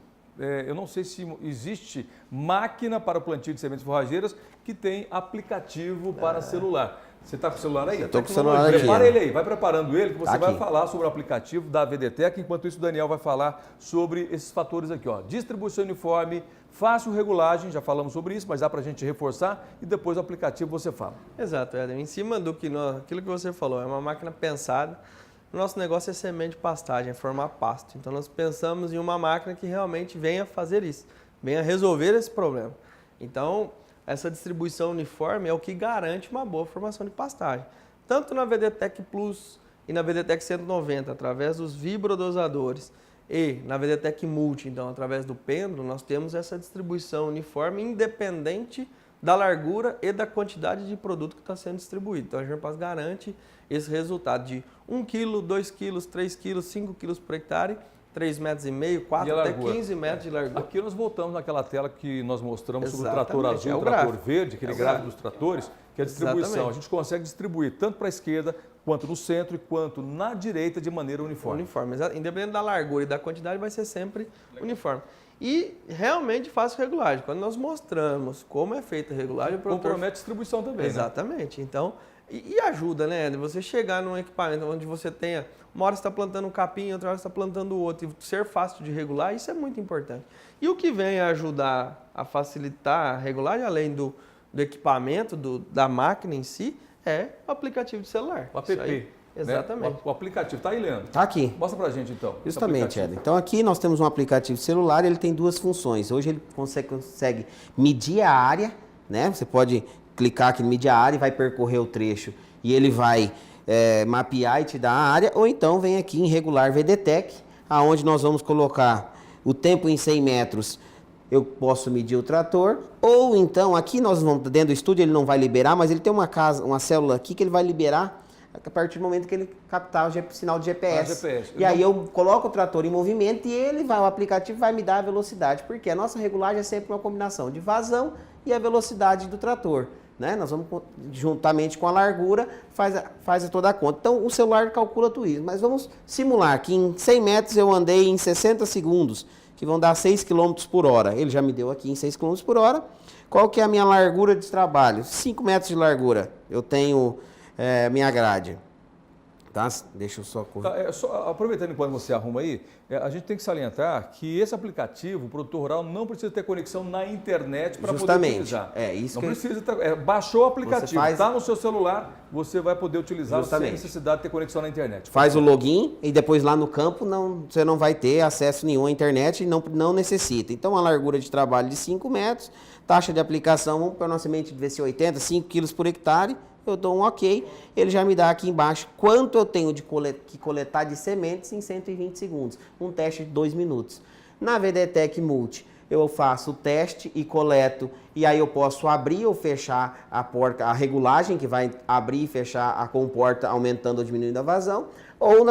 não sei se existe máquina para o plantio de sementes forrageiras que tem aplicativo para celular. Você está com o celular aí? Estou com o celular aqui. Prepara ele aí, vai preparando ele, que você vai Aqui. falar sobre o aplicativo da VDTech. Enquanto isso, o Daniel vai falar sobre esses fatores aqui, ó. Distribuição uniforme, fácil regulagem, já falamos sobre isso, mas dá para a gente reforçar e depois o aplicativo você fala. Exato, Éder. Em cima do aquilo que você falou, é uma máquina pensada. O nosso negócio é semente de pastagem, é formar pasto. Então nós pensamos em uma máquina que realmente venha fazer isso, venha resolver esse problema. Então, essa distribuição uniforme é o que garante uma boa formação de pastagem. Tanto na VDTech Plus e na VDTech 190, através dos vibrodosadores, e na VDTech Multi, então, através do pêndulo, nós temos essa distribuição uniforme independente da largura e da quantidade de produto que está sendo distribuído. Então, a Germipasto garante esse resultado de 1 kg, 2 kg, 3 kg, 5 kg por hectare, 3,5 metros, 4 até 15 metros de largura. Aqui nós voltamos naquela tela que nós mostramos sobre o Exatamente, trator azul, é o o trator gráfico. verde, aquele gráfico dos tratores, que é a distribuição. Exatamente. A gente consegue distribuir tanto para a esquerda, quanto no centro e quanto na direita de maneira uniforme. Independente da largura e da quantidade, vai ser sempre uniforme. E realmente fácil regulagem. Quando nós mostramos como é feita a regulagem, o produtor... Compromete a distribuição também, Exatamente. Então, e ajuda, né? Você chegar num equipamento onde você tenha... Uma hora você está plantando um capim, outra hora você está plantando o outro. E ser fácil de regular, isso é muito importante. E o que vem a ajudar a facilitar a regulagem, além do equipamento, da máquina em si, é o aplicativo de celular. O app. Exatamente. Né? O aplicativo. Está aí, Leandro? Está aqui. Mostra pra gente, então. Justamente, Éder. Então aqui nós temos um aplicativo celular, ele tem duas funções. Hoje ele consegue medir a área, né? Você pode clicar aqui em medir a área e vai percorrer o trecho e ele vai mapear e te dar a área, ou então vem aqui em regular VDTech, aonde nós vamos colocar o tempo em 100 metros, eu posso medir o trator. Ou então, aqui nós vamos, dentro do estúdio ele não vai liberar, mas ele tem uma célula aqui que ele vai liberar a partir do momento que ele captar o sinal de GPS. E aí eu coloco o trator em movimento e o aplicativo vai me dar a velocidade, porque a nossa regulagem é sempre uma combinação de vazão e a velocidade do trator. Né? Nós vamos, juntamente com a largura, faz toda a conta. Então, o celular calcula tudo isso. Mas vamos simular que em 100 metros eu andei em 60 segundos, que vão dar 6 km por hora. Ele já me deu aqui em 6 km por hora. Qual que é a minha largura de trabalho? 5 metros de largura. Eu tenho minha grade. Tá? Deixa eu só correr. Aproveitando enquanto você arruma aí, a gente tem que salientar que esse aplicativo, o produtor rural, não precisa ter conexão na internet para poder utilizar. Não precisa ter, baixou o aplicativo, está no seu celular, você vai poder utilizar sem necessidade de ter conexão na internet. Faz o login e depois lá no campo você não vai ter acesso nenhum à internet e não necessita. Então, a largura de trabalho de 5 metros, taxa de aplicação, vamos para uma semente de VC80, 5 kg por hectare. Eu dou um ok, ele já me dá aqui embaixo quanto eu tenho que coletar de sementes em 120 segundos. Um teste de 2 minutos. Na VDTech Multi, eu faço o teste e coleto, e aí eu posso abrir ou fechar a porta, a regulagem, que vai abrir e fechar a comporta, aumentando ou diminuindo a vazão. Ou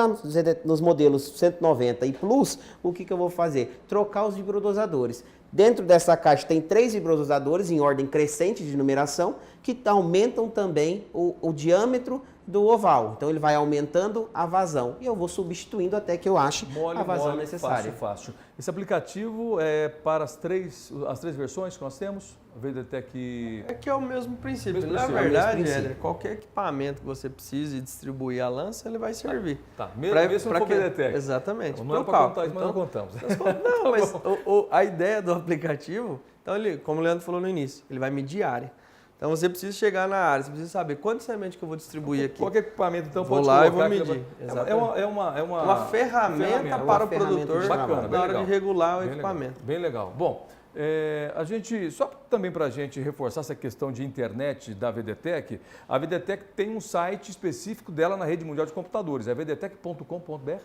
nos modelos 190 e Plus, o que eu vou fazer? Trocar os vibrodosadores. Dentro dessa caixa tem 3 vibrodosadores em ordem crescente de numeração que aumentam também o diâmetro do oval. Então ele vai aumentando a vazão e eu vou substituindo até que eu ache a vazão necessária. Fácil. Esse aplicativo é para as três versões que nós temos? A VDTech... É que é o mesmo princípio. Na verdade, Éder, qualquer equipamento que você precise distribuir a lança, ele vai servir. Tá, mesmo se não for VDTech. Exatamente. Não é para contar isso, mas não contamos. Não, mas a ideia do aplicativo, então como o Leandro falou no início, ele vai medir área. Então você precisa chegar na área, você precisa saber quantas sementes que eu vou distribuir aqui. Qualquer equipamento, então, vou pode lá colocar. E vou medir. É uma ferramenta para o produtor bacana, na hora de regular o equipamento. Bem legal. Bom, só também para a gente reforçar essa questão de internet da VDTech, a VDTech tem um site específico dela na rede mundial de computadores, é vdtech.com.br?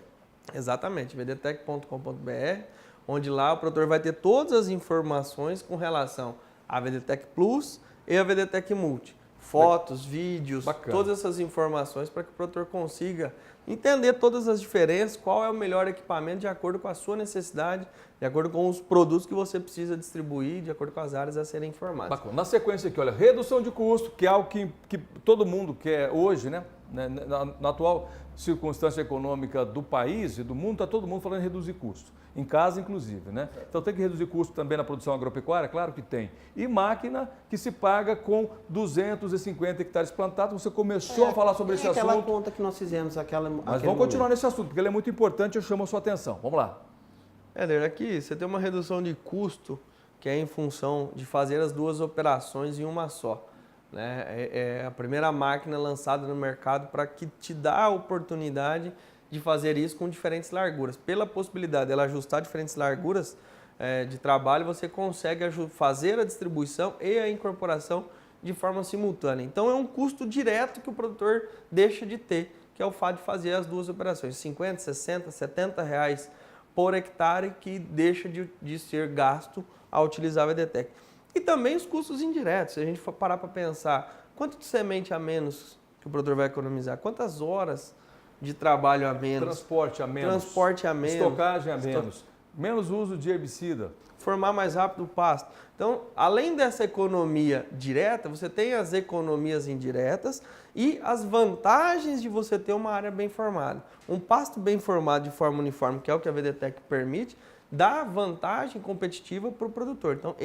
Exatamente, vdtech.com.br, onde lá o produtor vai ter todas as informações com relação à VDTech Plus e a VDTech Multi. Fotos, vídeos, todas essas informações para que o produtor consiga entender todas as diferenças, qual é o melhor equipamento de acordo com a sua necessidade, de acordo com os produtos que você precisa distribuir, de acordo com as áreas a serem informadas. Bacana. Na sequência aqui, olha, redução de custo, que é algo que todo mundo quer hoje, né? Na atual circunstância econômica do país e do mundo, está todo mundo falando em reduzir custo. Em casa, inclusive, né? Então tem que reduzir custo também na produção agropecuária? Claro que tem. E máquina que se paga com 250 hectares plantados. Você começou a falar sobre esse assunto. Aquela conta que nós fizemos, Mas vamos continuar nesse assunto, porque ele é muito importante e eu chamo a sua atenção. Vamos lá. Éder, aqui você tem uma redução de custo que é em função de fazer as duas operações em uma só. Né? É a primeira máquina lançada no mercado para que te dá a oportunidade de fazer isso com diferentes larguras. Pela possibilidade dela ajustar diferentes larguras de trabalho, você consegue fazer a distribuição e a incorporação de forma simultânea. Então é um custo direto que o produtor deixa de ter, que é o fato de fazer as duas operações. 50, 60, 70 reais por hectare que deixa de ser gasto ao utilizar a VDTech. E também os custos indiretos. Se a gente for parar para pensar, quanto de semente a menos que o produtor vai economizar? Quantas horas de trabalho a menos? Transporte a menos. Estocagem a menos. Menos uso de herbicida. Formar mais rápido o pasto. Então, além dessa economia direta, você tem as economias indiretas e as vantagens de você ter uma área bem formada. Um pasto bem formado de forma uniforme, que é o que a VDTech permite, dá vantagem competitiva para o produtor. Então,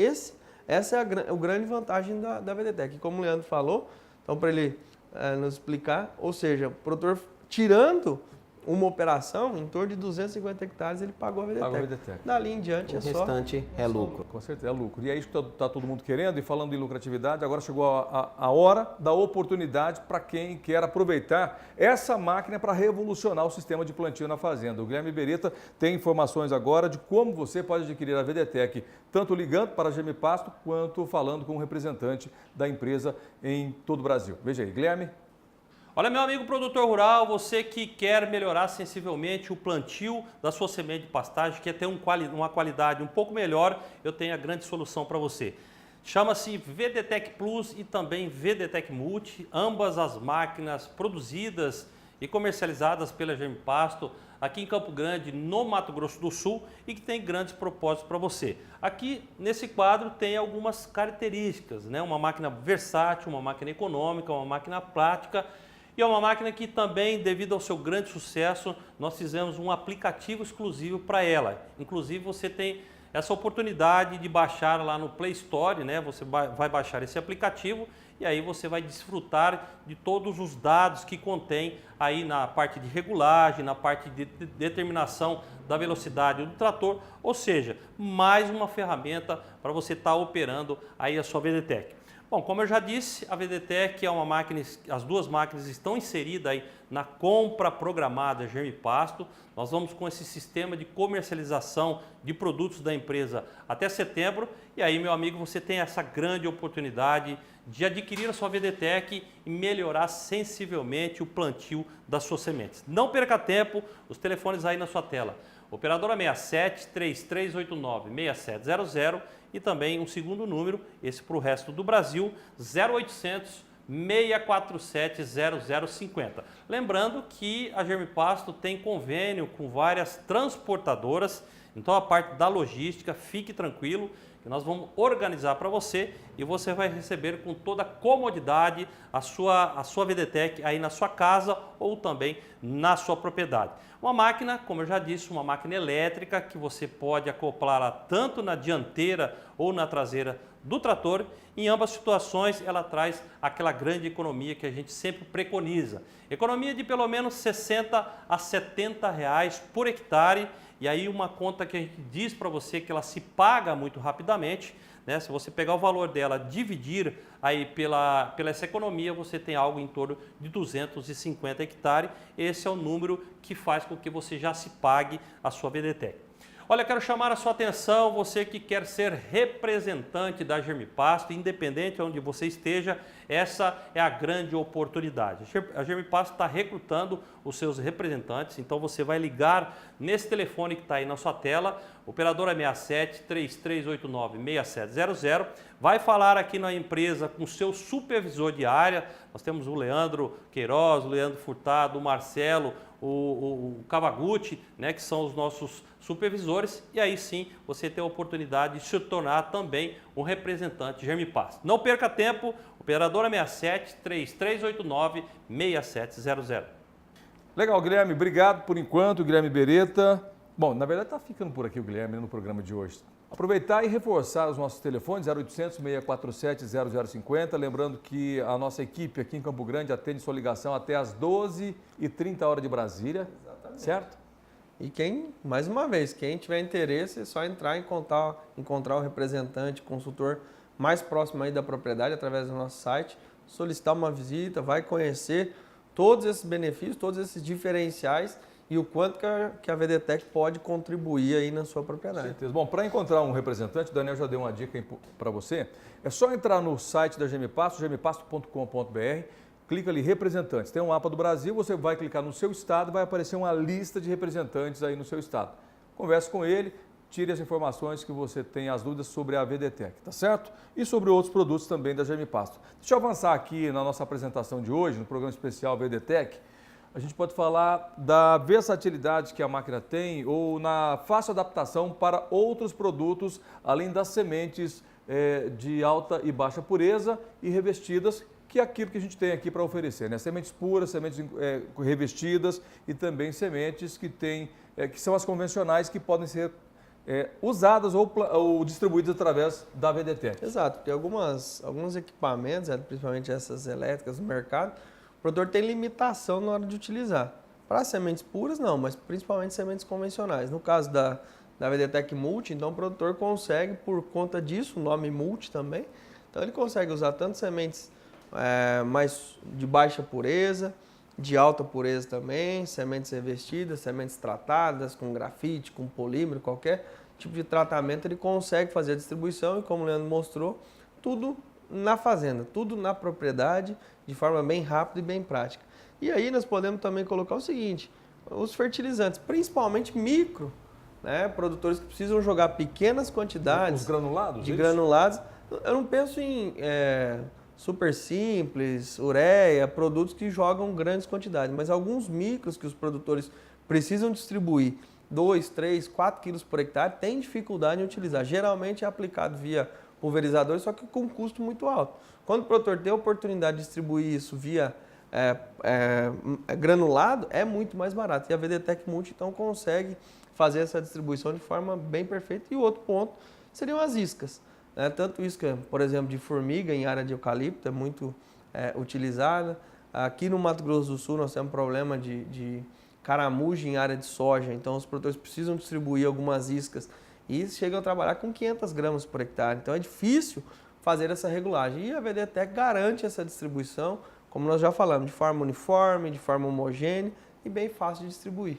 essa é a grande vantagem da VDTech. E como o Leandro falou, então para ele nos explicar, ou seja, o produtor tirando uma operação, em torno de 250 hectares, ele pagou a VDTech. Dali em diante o restante é lucro. Com certeza é lucro. E é isso que está todo mundo querendo. E falando em lucratividade, agora chegou a hora da oportunidade para quem quer aproveitar essa máquina para revolucionar o sistema de plantio na fazenda. O Guilherme Beretta tem informações agora de como você pode adquirir a VDTech, tanto ligando para a GM Pasto, quanto falando com um representante da empresa em todo o Brasil. Veja aí, Guilherme. Olha, meu amigo produtor rural, você que quer melhorar sensivelmente o plantio da sua semente de pastagem, quer ter uma qualidade um pouco melhor, eu tenho a grande solução para você. Chama-se VDTech Plus e também VDTech Multi, ambas as máquinas produzidas e comercializadas pela Germipasto aqui em Campo Grande, no Mato Grosso do Sul, e que tem grandes propósitos para você. Aqui nesse quadro tem algumas características, né? Uma máquina versátil, uma máquina econômica, uma máquina prática e é uma máquina que também, devido ao seu grande sucesso, nós fizemos um aplicativo exclusivo para ela. Inclusive você tem essa oportunidade de baixar lá no Play Store, né? Você vai baixar esse aplicativo e aí você vai desfrutar de todos os dados que contém aí na parte de regulagem, na parte de determinação da velocidade do trator, ou seja, mais uma ferramenta para você estar operando aí a sua VDTech. Bom, como eu já disse, a VDTech é uma máquina, as duas máquinas estão inseridas aí na compra programada Germipasto. Nós vamos com esse sistema de comercialização de produtos da empresa até setembro. E aí, meu amigo, você tem essa grande oportunidade de adquirir a sua VDTech e melhorar sensivelmente o plantio das suas sementes. Não perca tempo, os telefones aí na sua tela. Operadora 67 3389 6700 e também um segundo número, esse para o resto do Brasil, 0800 647 0050. Lembrando que a Germipasto tem convênio com várias transportadoras, então a parte da logística, fique tranquilo, que nós vamos organizar para você e você vai receber com toda a comodidade a sua VDTech aí na sua casa ou também na sua propriedade. Uma máquina, como eu já disse, uma máquina elétrica que você pode acoplá-la tanto na dianteira ou na traseira do trator. Em ambas situações ela traz aquela grande economia que a gente sempre preconiza. Economia de pelo menos 60 a 70 reais por hectare. E aí uma conta que a gente diz para você que ela se paga muito rapidamente, né? Se você pegar o valor dela, dividir aí pela essa economia, você tem algo em torno de 250 hectares. Esse é o número que faz com que você já se pague a sua VDTech. Olha, quero chamar a sua atenção, você que quer ser representante da Germipasto, independente de onde você esteja, essa é a grande oportunidade. A Germipasto está recrutando os seus representantes, então você vai ligar nesse telefone que está aí na sua tela, operadora 67 3389 6700, vai falar aqui na empresa com o seu supervisor de área. Nós temos o Leandro Queiroz, o Leandro Furtado, o Marcelo, o Cavagutti, né, que são os nossos supervisores, e aí sim você tem a oportunidade de se tornar também um representante Germipasto. Não perca tempo, operadora 67 3389 6700. Legal, Guilherme, obrigado por enquanto, Guilherme Beretta. Bom, na verdade está ficando por aqui o Guilherme no programa de hoje. Aproveitar e reforçar os nossos telefones, 0800 647 0050, lembrando que a nossa equipe aqui em Campo Grande atende sua ligação até às 12h30 de Brasília, certo? E mais uma vez, quem tiver interesse é só entrar e encontrar o representante, consultor mais próximo aí da propriedade através do nosso site, solicitar uma visita, vai conhecer todos esses benefícios, todos esses diferenciais e o quanto que a VDTech pode contribuir aí na sua propriedade. Com certeza. Bom, para encontrar um representante, o Daniel já deu uma dica para você, é só entrar no site da Germipasto, germipasto.com.br, clica ali, representantes. Tem um mapa do Brasil, você vai clicar no seu estado, vai aparecer uma lista de representantes aí no seu estado. Converse com ele, tire as informações que você tem, as dúvidas sobre a VDTech, tá certo? E sobre outros produtos também da Germipasto. Deixa eu avançar aqui na nossa apresentação de hoje, no programa especial VDTech. A gente pode falar da versatilidade que a máquina tem ou na fácil adaptação para outros produtos, além das sementes de alta e baixa pureza e revestidas, que é aquilo que a gente tem aqui para oferecer, né? Sementes puras, sementes revestidas e também sementes que são as convencionais que podem ser usadas ou distribuídas através da VDTech. Exato, porque alguns equipamentos, principalmente essas elétricas no mercado, o produtor tem limitação na hora de utilizar. Para sementes puras não, mas principalmente sementes convencionais. No caso da VDTech Multi, então o produtor consegue, por conta disso, o nome Multi também, então ele consegue usar tanto sementes mais de baixa pureza, de alta pureza também, sementes revestidas, sementes tratadas com grafite, com polímero, qualquer tipo de tratamento ele consegue fazer a distribuição e, como o Leandro mostrou, tudo na fazenda, tudo na propriedade, de forma bem rápida e bem prática. E aí nós podemos também colocar o seguinte, os fertilizantes, principalmente micro, né, produtores que precisam jogar pequenas quantidades Os granulados? de isso? granulados. Eu não penso em super simples, ureia, produtos que jogam grandes quantidades, mas alguns micros que os produtores precisam distribuir 2, 3, 4 quilos por hectare, tem dificuldade em utilizar. Geralmente é aplicado via pulverizador, só que com custo muito alto. Quando o produtor tem a oportunidade de distribuir isso via granulado, é muito mais barato. E a VDTech Multi, então, consegue fazer essa distribuição de forma bem perfeita. E o outro ponto seriam as iscas. Né? Tanto isca, por exemplo, de formiga em área de eucalipto, é muito utilizada. Aqui no Mato Grosso do Sul nós temos problema de caramujo em área de soja, então os produtores precisam distribuir algumas iscas e chegam a trabalhar com 500 gramas por hectare. Então é difícil fazer essa regulagem. E a VDTech garante essa distribuição, como nós já falamos, de forma uniforme, de forma homogênea e bem fácil de distribuir.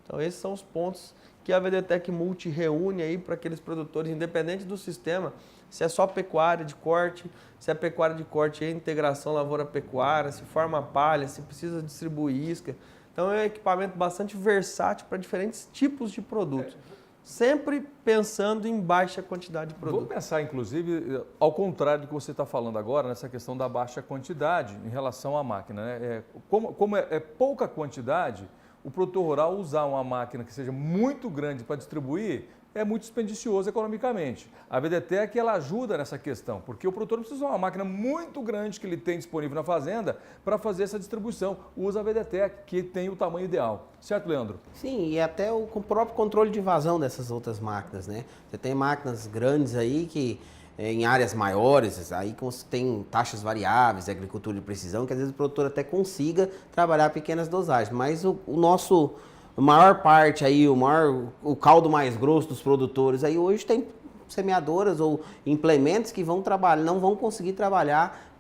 Então esses são os pontos que a VDTech Multi reúne aí para aqueles produtores, independente do sistema, se é só pecuária de corte, se é pecuária de corte e integração lavoura-pecuária, se forma palha, se precisa distribuir isca. Então é um equipamento bastante versátil para diferentes tipos de produtos, sempre pensando em baixa quantidade de produto. Vou pensar, inclusive, ao contrário do que você está falando agora, nessa questão da baixa quantidade em relação à máquina. Né? Como é pouca quantidade, o produtor rural usar uma máquina que seja muito grande para distribuir é muito dispendicioso economicamente. A VDTech ela ajuda nessa questão, porque o produtor não precisa usar uma máquina muito grande que ele tem disponível na fazenda para fazer essa distribuição. Usa a VDTech, que tem o tamanho ideal. Certo, Leandro? Sim, e até o próprio controle de vazão dessas outras máquinas, né? Você tem máquinas grandes aí que em áreas maiores, aí que você tem taxas variáveis, agricultura de precisão, que às vezes o produtor até consiga trabalhar pequenas dosagens, mas o nosso a maior parte aí, o caldo mais grosso dos produtores aí hoje tem semeadoras ou implementos que vão trabalhar, não vão conseguir trabalhar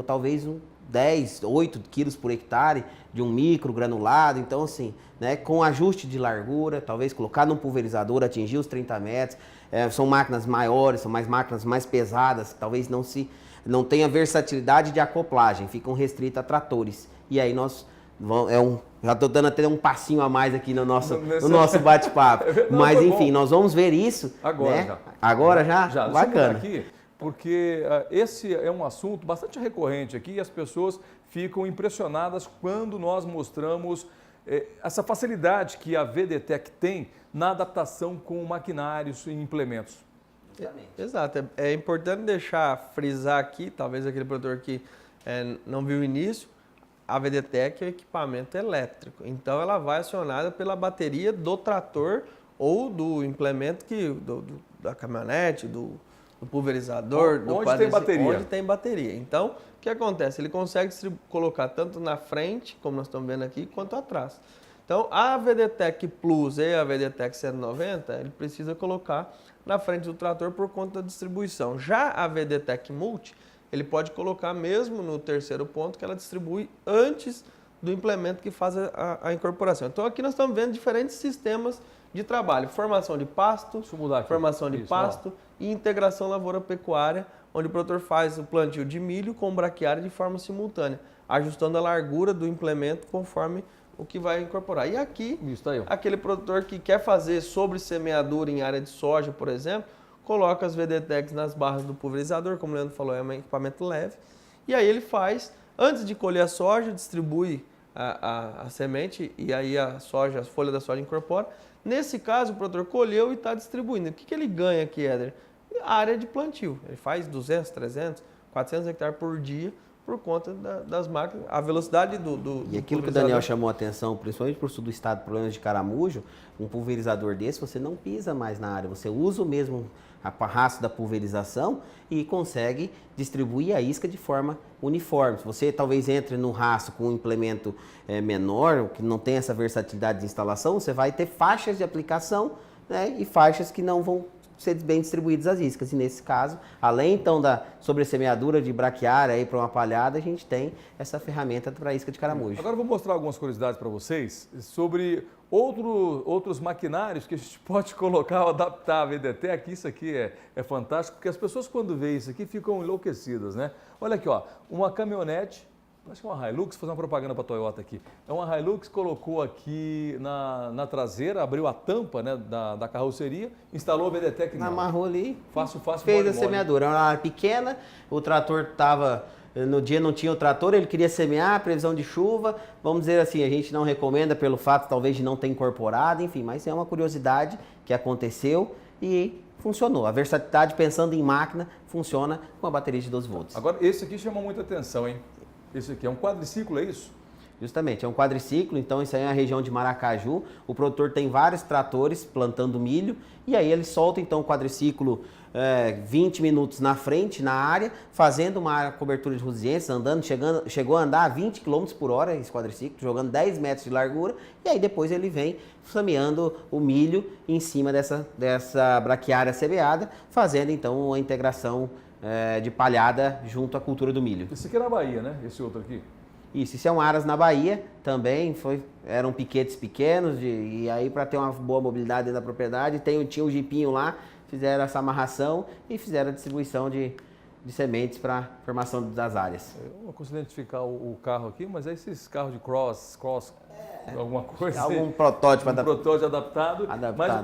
talvez 10, 8 quilos por hectare de um micro granulado. Então assim, né, com ajuste de largura, talvez colocar num pulverizador, atingir os 30 metros, são máquinas maiores, são máquinas mais pesadas, que talvez não tenha versatilidade de acoplagem, ficam restritas a tratores. E aí nós já estou dando até um passinho a mais aqui no nosso bate-papo. Mas enfim, nós vamos ver isso. Agora né? já. Agora já? Já. Bacana. Aqui, porque esse é um assunto bastante recorrente aqui e as pessoas ficam impressionadas quando nós mostramos essa facilidade que a VDTech tem na adaptação com maquinários e implementos. Exato. É importante frisar aqui, talvez aquele produtor que não viu o início, a VDTech é um equipamento elétrico, então ela vai acionada pela bateria do trator ou do implemento da caminhonete, do pulverizador. Onde tem bateria. Onde tem bateria. Então, o que acontece? Ele consegue colocar tanto na frente, como nós estamos vendo aqui, quanto atrás. Então, a VDTech Plus e a VDTech 190, ele precisa colocar na frente do trator por conta da distribuição. Já a VDTech Multi, ele pode colocar mesmo no terceiro ponto, que ela distribui antes do implemento que faz a incorporação. Então aqui nós estamos vendo diferentes sistemas de trabalho. Formação de pasto, formação de pasto e integração lavoura-pecuária, onde o produtor faz o plantio de milho com braquiária de forma simultânea, ajustando a largura do implemento conforme o que vai incorporar. E aqui, aquele produtor que quer fazer sobre semeadura em área de soja, por exemplo, coloca as VDTechs nas barras do pulverizador, como o Leandro falou, é um equipamento leve. E aí ele faz, antes de colher a soja, distribui a semente e aí a folha da soja incorpora. Nesse caso, o produtor colheu e está distribuindo. O que ele ganha aqui, Éder? A área de plantio. Ele faz 200, 300, 400 hectares por dia por conta das máquinas, a velocidade do E aquilo que o Daniel chamou a atenção, principalmente por sul do estado, problemas de caramujo, um pulverizador desse, você não pisa mais na área, você usa o mesmo arrasto da pulverização e consegue distribuir a isca de forma uniforme. Se você talvez entre no raço com um implemento menor, que não tem essa versatilidade de instalação, você vai ter faixas de aplicação, né, e faixas que não vão ser bem distribuídas as iscas. E nesse caso, além então da sobressemeadura de braquiária aí para uma palhada, a gente tem essa ferramenta para isca de caramujo. Agora eu vou mostrar algumas curiosidades para vocês sobre outros maquinários que a gente pode colocar ou adaptar a VDTech. Isso aqui é fantástico, porque as pessoas quando veem isso aqui ficam enlouquecidas, né? Olha aqui, ó, uma caminhonete acho que é uma Hilux, vou fazer uma propaganda para a Toyota aqui. É uma Hilux, colocou aqui na traseira, abriu a tampa, né, da carroceria, instalou a VDTEC nela. Amarrou ali. Fácil, Fez mole, a semeadura. Era uma área pequena, o trator estava... No dia não tinha o trator, ele queria semear, previsão de chuva. Vamos dizer assim, a gente não recomenda pelo fato talvez de não ter incorporado, enfim, mas é uma curiosidade que aconteceu e funcionou. A versatilidade, pensando em máquina, funciona com a bateria de 12 volts. Agora, esse aqui chamou muita atenção, hein? Esse aqui é um quadriciclo, é isso? Justamente, é um quadriciclo, então isso aí é a região de Maracaju. O produtor tem vários tratores plantando milho e aí ele solta então o quadriciclo 20 minutos na frente, na área, fazendo uma cobertura de resistências, andando, chegou a andar a 20 km por hora esse quadriciclo, jogando 10 metros de largura, e aí depois ele vem semeando o milho em cima dessa braquiária semeada, fazendo então a integração de palhada junto à cultura do milho. Esse aqui é na Bahia, né? Esse outro aqui. Isso é um Aras na Bahia também, eram piquetes pequenos, e aí para ter uma boa mobilidade dentro da propriedade, tinha o jipinho lá, fizeram essa amarração e fizeram a distribuição de sementes para a formação das áreas. Eu não consigo identificar o carro aqui, mas é esses carros de cross alguma coisa. Algum protótipo adaptado. Mas lá.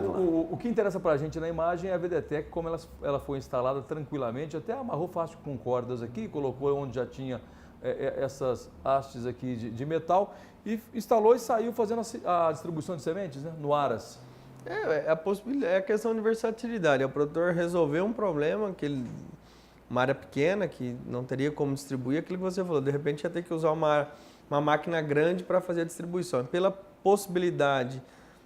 o que interessa para a gente na imagem é a VDTEC, como ela foi instalada tranquilamente, até amarrou fácil com cordas aqui, colocou onde já tinha essas hastes aqui de metal e instalou e saiu fazendo a distribuição de sementes, né, no Aras. É a questão de versatilidade. O produtor resolveu um problema, uma área pequena, que não teria como distribuir, aquilo que você falou, de repente ia ter que usar uma máquina grande para fazer a distribuição. Pela possibilidade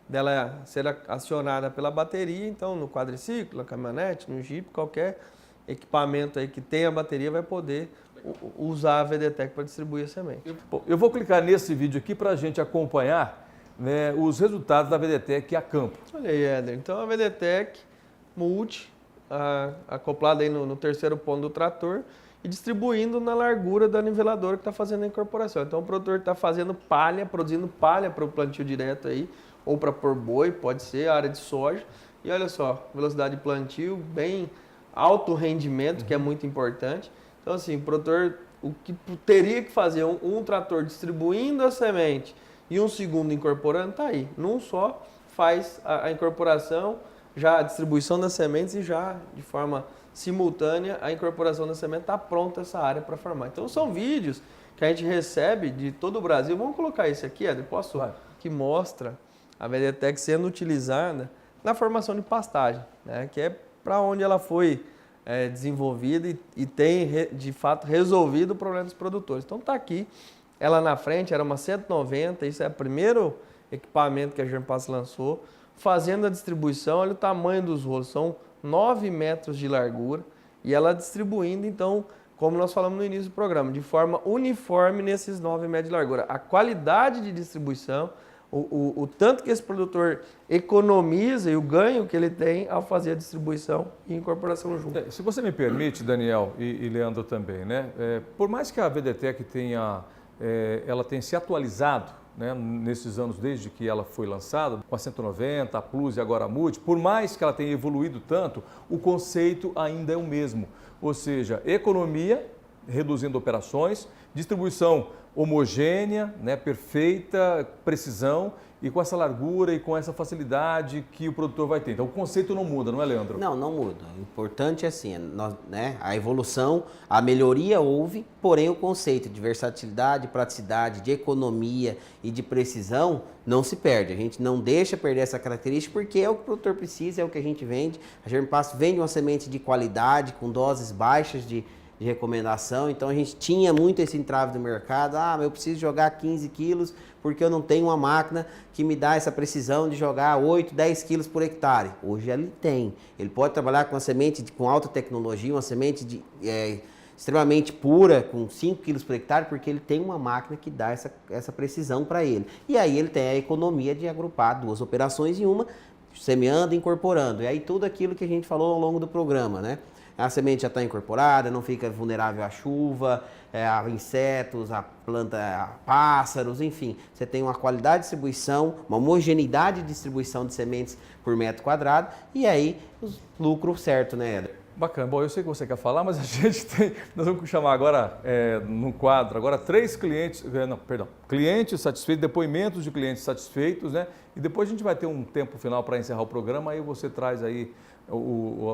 dela ser acionada pela bateria, então no quadriciclo, na caminhonete, no Jeep, qualquer equipamento aí que tenha bateria vai poder usar a VDTEC para distribuir a semente. Eu vou clicar nesse vídeo aqui para a gente acompanhar, né, os resultados da VDTEC a campo. Olha aí, Éder. Então a VDTEC multi, acoplada aí no terceiro ponto do trator e distribuindo na largura da niveladora que está fazendo a incorporação. Então o produtor está fazendo palha, produzindo palha para o plantio direto aí, ou para pôr boi, pode ser, área de soja. E olha só, velocidade de plantio, bem alto rendimento, que é muito importante. Então assim, o produtor, o que teria que fazer um trator distribuindo a semente e um segundo incorporando, está aí. Num só faz a incorporação, já a distribuição das sementes e já de forma simultânea a incorporação da semente, está pronta essa área para formar. Então são vídeos que a gente recebe de todo o Brasil. Vamos colocar esse aqui, Éder, posso? Vai. Que mostra a VDTEC sendo utilizada na formação de pastagem, né? Que é para onde ela foi desenvolvida e tem de fato resolvido o problema dos produtores. Então está aqui, ela na frente era uma 190, isso é o primeiro equipamento que a Germpass lançou, fazendo a distribuição. Olha o tamanho dos rolos, são 9 metros de largura e ela distribuindo, então, como nós falamos no início do programa, de forma uniforme nesses 9 metros de largura. A qualidade de distribuição, o tanto que esse produtor economiza e o ganho que ele tem ao fazer a distribuição e incorporação junto. Se você me permite, Daniel e Leandro também, né? Por mais que a VDTEC ela tenha se atualizado, né, nesses anos desde que ela foi lançada, com a 190, a Plus e agora a Multi, por mais que ela tenha evoluído tanto, o conceito ainda é o mesmo. Ou seja, economia, reduzindo operações, distribuição homogênea, né, perfeita, precisão e com essa largura e com essa facilidade que o produtor vai ter. Então o conceito não muda, não é, Leandro? Não muda. O importante é assim, a evolução, a melhoria houve, porém o conceito de versatilidade, praticidade, de economia e de precisão não se perde. A gente não deixa perder essa característica porque é o que o produtor precisa, é o que a gente vende. A Germpass vende uma semente de qualidade, com doses baixas de recomendação, então a gente tinha muito esse entrave do mercado, eu preciso jogar 15 quilos porque eu não tenho uma máquina que me dá essa precisão de jogar 8, 10 quilos por hectare. Hoje ele tem, ele pode trabalhar com uma semente com alta tecnologia, uma semente extremamente pura, com 5 quilos por hectare, porque ele tem uma máquina que dá essa precisão para ele. E aí ele tem a economia de agrupar duas operações em uma, semeando e incorporando. E aí tudo aquilo que a gente falou ao longo do programa, né? A semente já está incorporada, não fica vulnerável à chuva, a insetos, a planta, a pássaros, enfim. Você tem uma qualidade de distribuição, uma homogeneidade de distribuição de sementes por metro quadrado e aí o lucro certo, né, Éder? Bacana. Bom, eu sei que você quer falar, mas a gente tem... Nós vamos chamar agora, no quadro, agora 3 clientes... clientes satisfeitos, depoimentos de clientes satisfeitos, né? E depois a gente vai ter um tempo final para encerrar o programa, aí você traz aí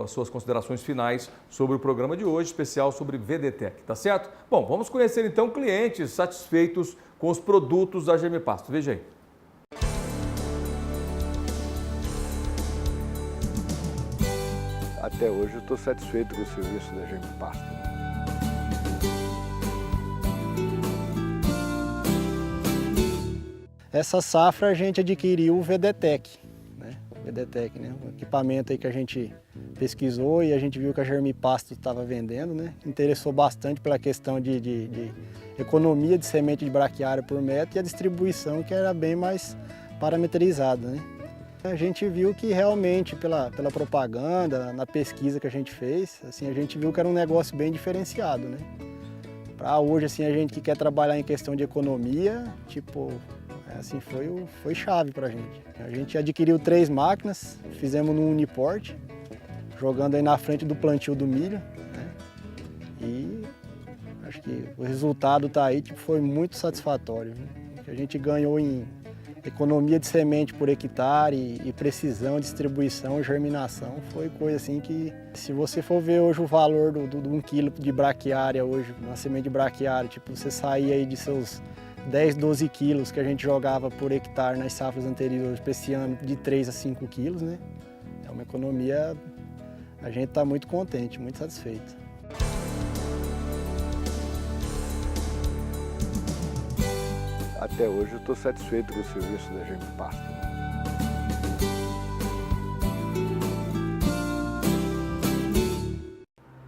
as suas considerações finais sobre o programa de hoje, especial sobre VDTech, tá certo? Bom, vamos conhecer então clientes satisfeitos com os produtos da GM Pasto. Veja aí. Até hoje eu estou satisfeito com o serviço da GM Pasto. Essa safra a gente adquiriu o VDTech, um equipamento aí que a gente pesquisou e a gente viu que a Germi Pasto estava vendendo, né? Interessou bastante pela questão de economia de semente de braquiária por metro e a distribuição que era bem mais parametrizada, né? A gente viu que realmente pela propaganda, na pesquisa que a gente fez, assim, a gente viu que era um negócio bem diferenciado, né? Para hoje, assim, a gente que quer trabalhar em questão de economia, tipo, assim, foi chave para a gente. A gente adquiriu 3 máquinas, fizemos no Uniport, jogando aí na frente do plantio do milho, né? E acho que o resultado tá aí, tipo, foi muito satisfatório, viu? A gente ganhou em economia de semente por hectare e precisão, distribuição, germinação, foi coisa assim que, se você for ver hoje o valor de 1 quilo de braquiária hoje, uma semente de braquiária, tipo, você sair aí de seus 10, 12 quilos que a gente jogava por hectare nas safras anteriores para esse ano, de 3 a 5 quilos, né? É uma economia, a gente está muito contente, muito satisfeito. Até hoje eu estou satisfeito com o serviço da GM Pasto.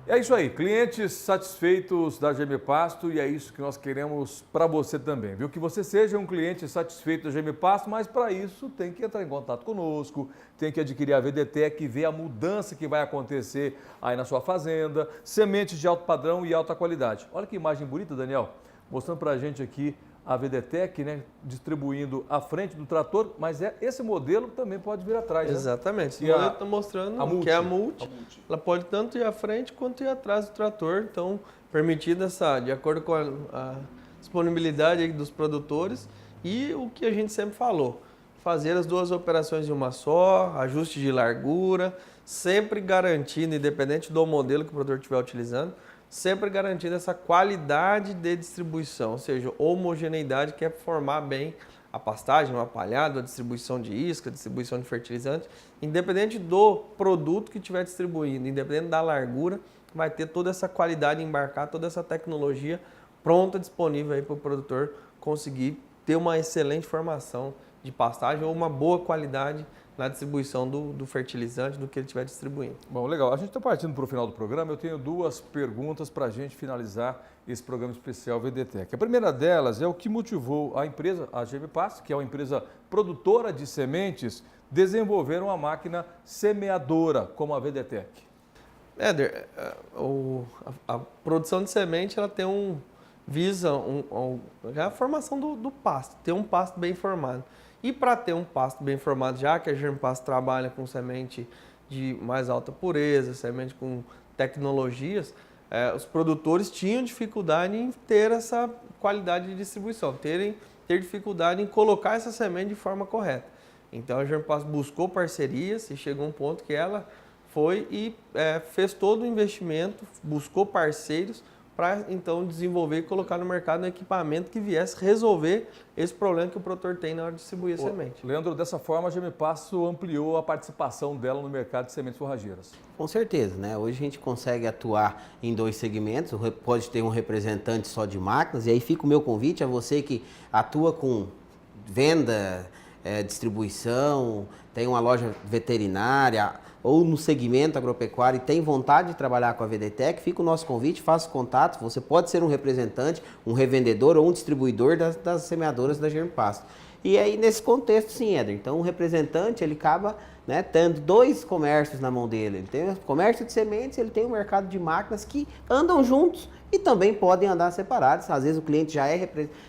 É isso aí, clientes satisfeitos da GM Pasto, e é isso que nós queremos para você também, viu? Que você seja um cliente satisfeito da GM Pasto, mas para isso tem que entrar em contato conosco, tem que adquirir a VDTech e ver a mudança que vai acontecer aí na sua fazenda, sementes de alto padrão e alta qualidade. Olha que imagem bonita, Daniel, mostrando para a gente aqui a VDTech, né, distribuindo à frente do trator, mas esse modelo também pode vir atrás, né? Exatamente. Esse E modelo está mostrando que é a multi. A multi. Ela pode tanto ir à frente quanto ir atrás do trator, então permitida de acordo com a disponibilidade aí dos produtores e o que a gente sempre falou, fazer as 2 operações em uma só, ajuste de largura, sempre garantindo, independente do modelo que o produtor estiver utilizando, sempre garantindo essa qualidade de distribuição, ou seja, homogeneidade, que é formar bem a pastagem, o apalhado, a distribuição de isca, a distribuição de fertilizante, independente do produto que estiver distribuindo, independente da largura, vai ter toda essa qualidade embarcada, toda essa tecnologia pronta, disponível aí para o produtor conseguir ter uma excelente formação de pastagem ou uma boa qualidade na distribuição do fertilizante, do que ele estiver distribuindo. Bom, legal. A gente está partindo para o final do programa. Eu tenho 2 perguntas para a gente finalizar esse programa especial VDTech. A primeira delas é o que motivou a empresa, a GM Pasto, que é uma empresa produtora de sementes, desenvolver uma máquina semeadora como a VDTech. Éder, a produção de semente ela tem visa a formação do pasto, ter um pasto bem formado. E para ter um pasto bem formado, já que a Germi Pasto trabalha com semente de mais alta pureza, semente com tecnologias, os produtores tinham dificuldade em ter essa qualidade de distribuição, ter dificuldade em colocar essa semente de forma correta. Então a Germi Pasto buscou parcerias e chegou a um ponto que ela foi e fez todo o investimento, buscou parceiros para então desenvolver e colocar no mercado um equipamento que viesse resolver esse problema que o produtor tem na hora de distribuir a semente. Leandro, dessa forma a GM Pasto ampliou a participação dela no mercado de sementes forrageiras. Com certeza, né? Hoje a gente consegue atuar em 2 segmentos, pode ter um representante só de máquinas, e aí fica o meu convite a você que atua com venda, distribuição, tem uma loja veterinária ou no segmento agropecuário e tem vontade de trabalhar com a VDTech, fica o nosso convite, faça contato, você pode ser um representante, um revendedor ou um distribuidor das semeadoras da Germi Pasto. E aí nesse contexto sim, Éder, então o representante ele acaba né, tendo 2 comércios na mão dele. Ele tem o comércio de sementes, ele tem o mercado de máquinas que andam juntos e também podem andar separados. Às vezes o cliente já é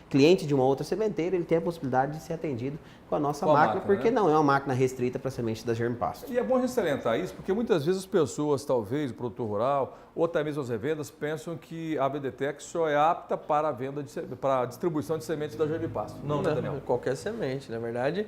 cliente de uma outra sementeira, ele tem a possibilidade de ser atendido com a nossa máquina, porque não é uma máquina restrita para semente da Germipasto. E é bom a gente salientar isso, porque muitas vezes as pessoas, talvez, o produtor rural, ou até mesmo as revendas, pensam que a VDTech só é apta para a venda para a distribuição de sementes da Germipasto. Não, né, Daniel? Qualquer semente. Na verdade,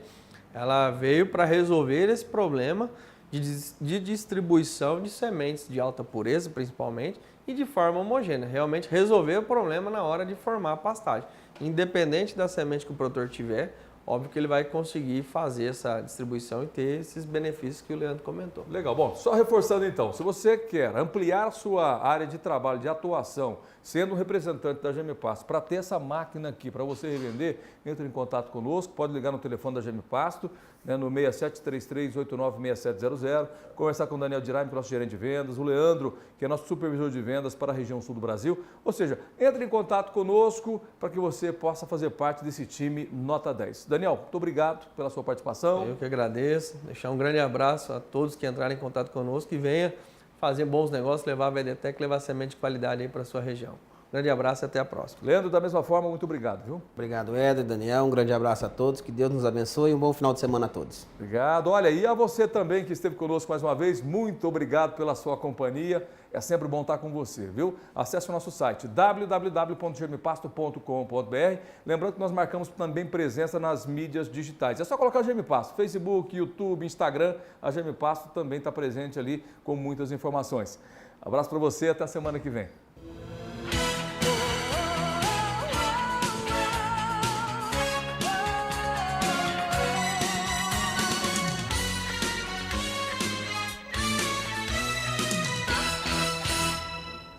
ela veio para resolver esse problema de distribuição de sementes de alta pureza, principalmente, e de forma homogênea. Realmente resolver o problema na hora de formar a pastagem. Independente da semente que o produtor tiver, óbvio que ele vai conseguir fazer essa distribuição e ter esses benefícios que o Leandro comentou. Legal. Bom, só reforçando então, se você quer ampliar sua área de trabalho, de atuação, sendo um representante da Germipasto, para ter essa máquina aqui, para você revender, entre em contato conosco, pode ligar no telefone da Germipasto, né, no 6733896700, conversar com o Daniel Diraim, que é nosso gerente de vendas, o Leandro, que é nosso supervisor de vendas para a região sul do Brasil. Ou seja, entre em contato conosco para que você possa fazer parte desse time nota 10. Daniel, muito obrigado pela sua participação. Eu que agradeço. Deixar um grande abraço a todos que entrarem em contato conosco e venha fazer bons negócios, levar a VDTech, levar semente de qualidade aí para a sua região. Grande abraço e até a próxima. Leandro, da mesma forma, muito obrigado, viu? Obrigado, Éder, Daniel. Um grande abraço a todos. Que Deus nos abençoe e um bom final de semana a todos. Obrigado. Olha, e a você também que esteve conosco mais uma vez, muito obrigado pela sua companhia. É sempre bom estar com você, viu? Acesse o nosso site www.germipasto.com.br. Lembrando que nós marcamos também presença nas mídias digitais. É só colocar Germipasto, Facebook, YouTube, Instagram. A Germipasto também está presente ali com muitas informações. Abraço para você, até a semana que vem.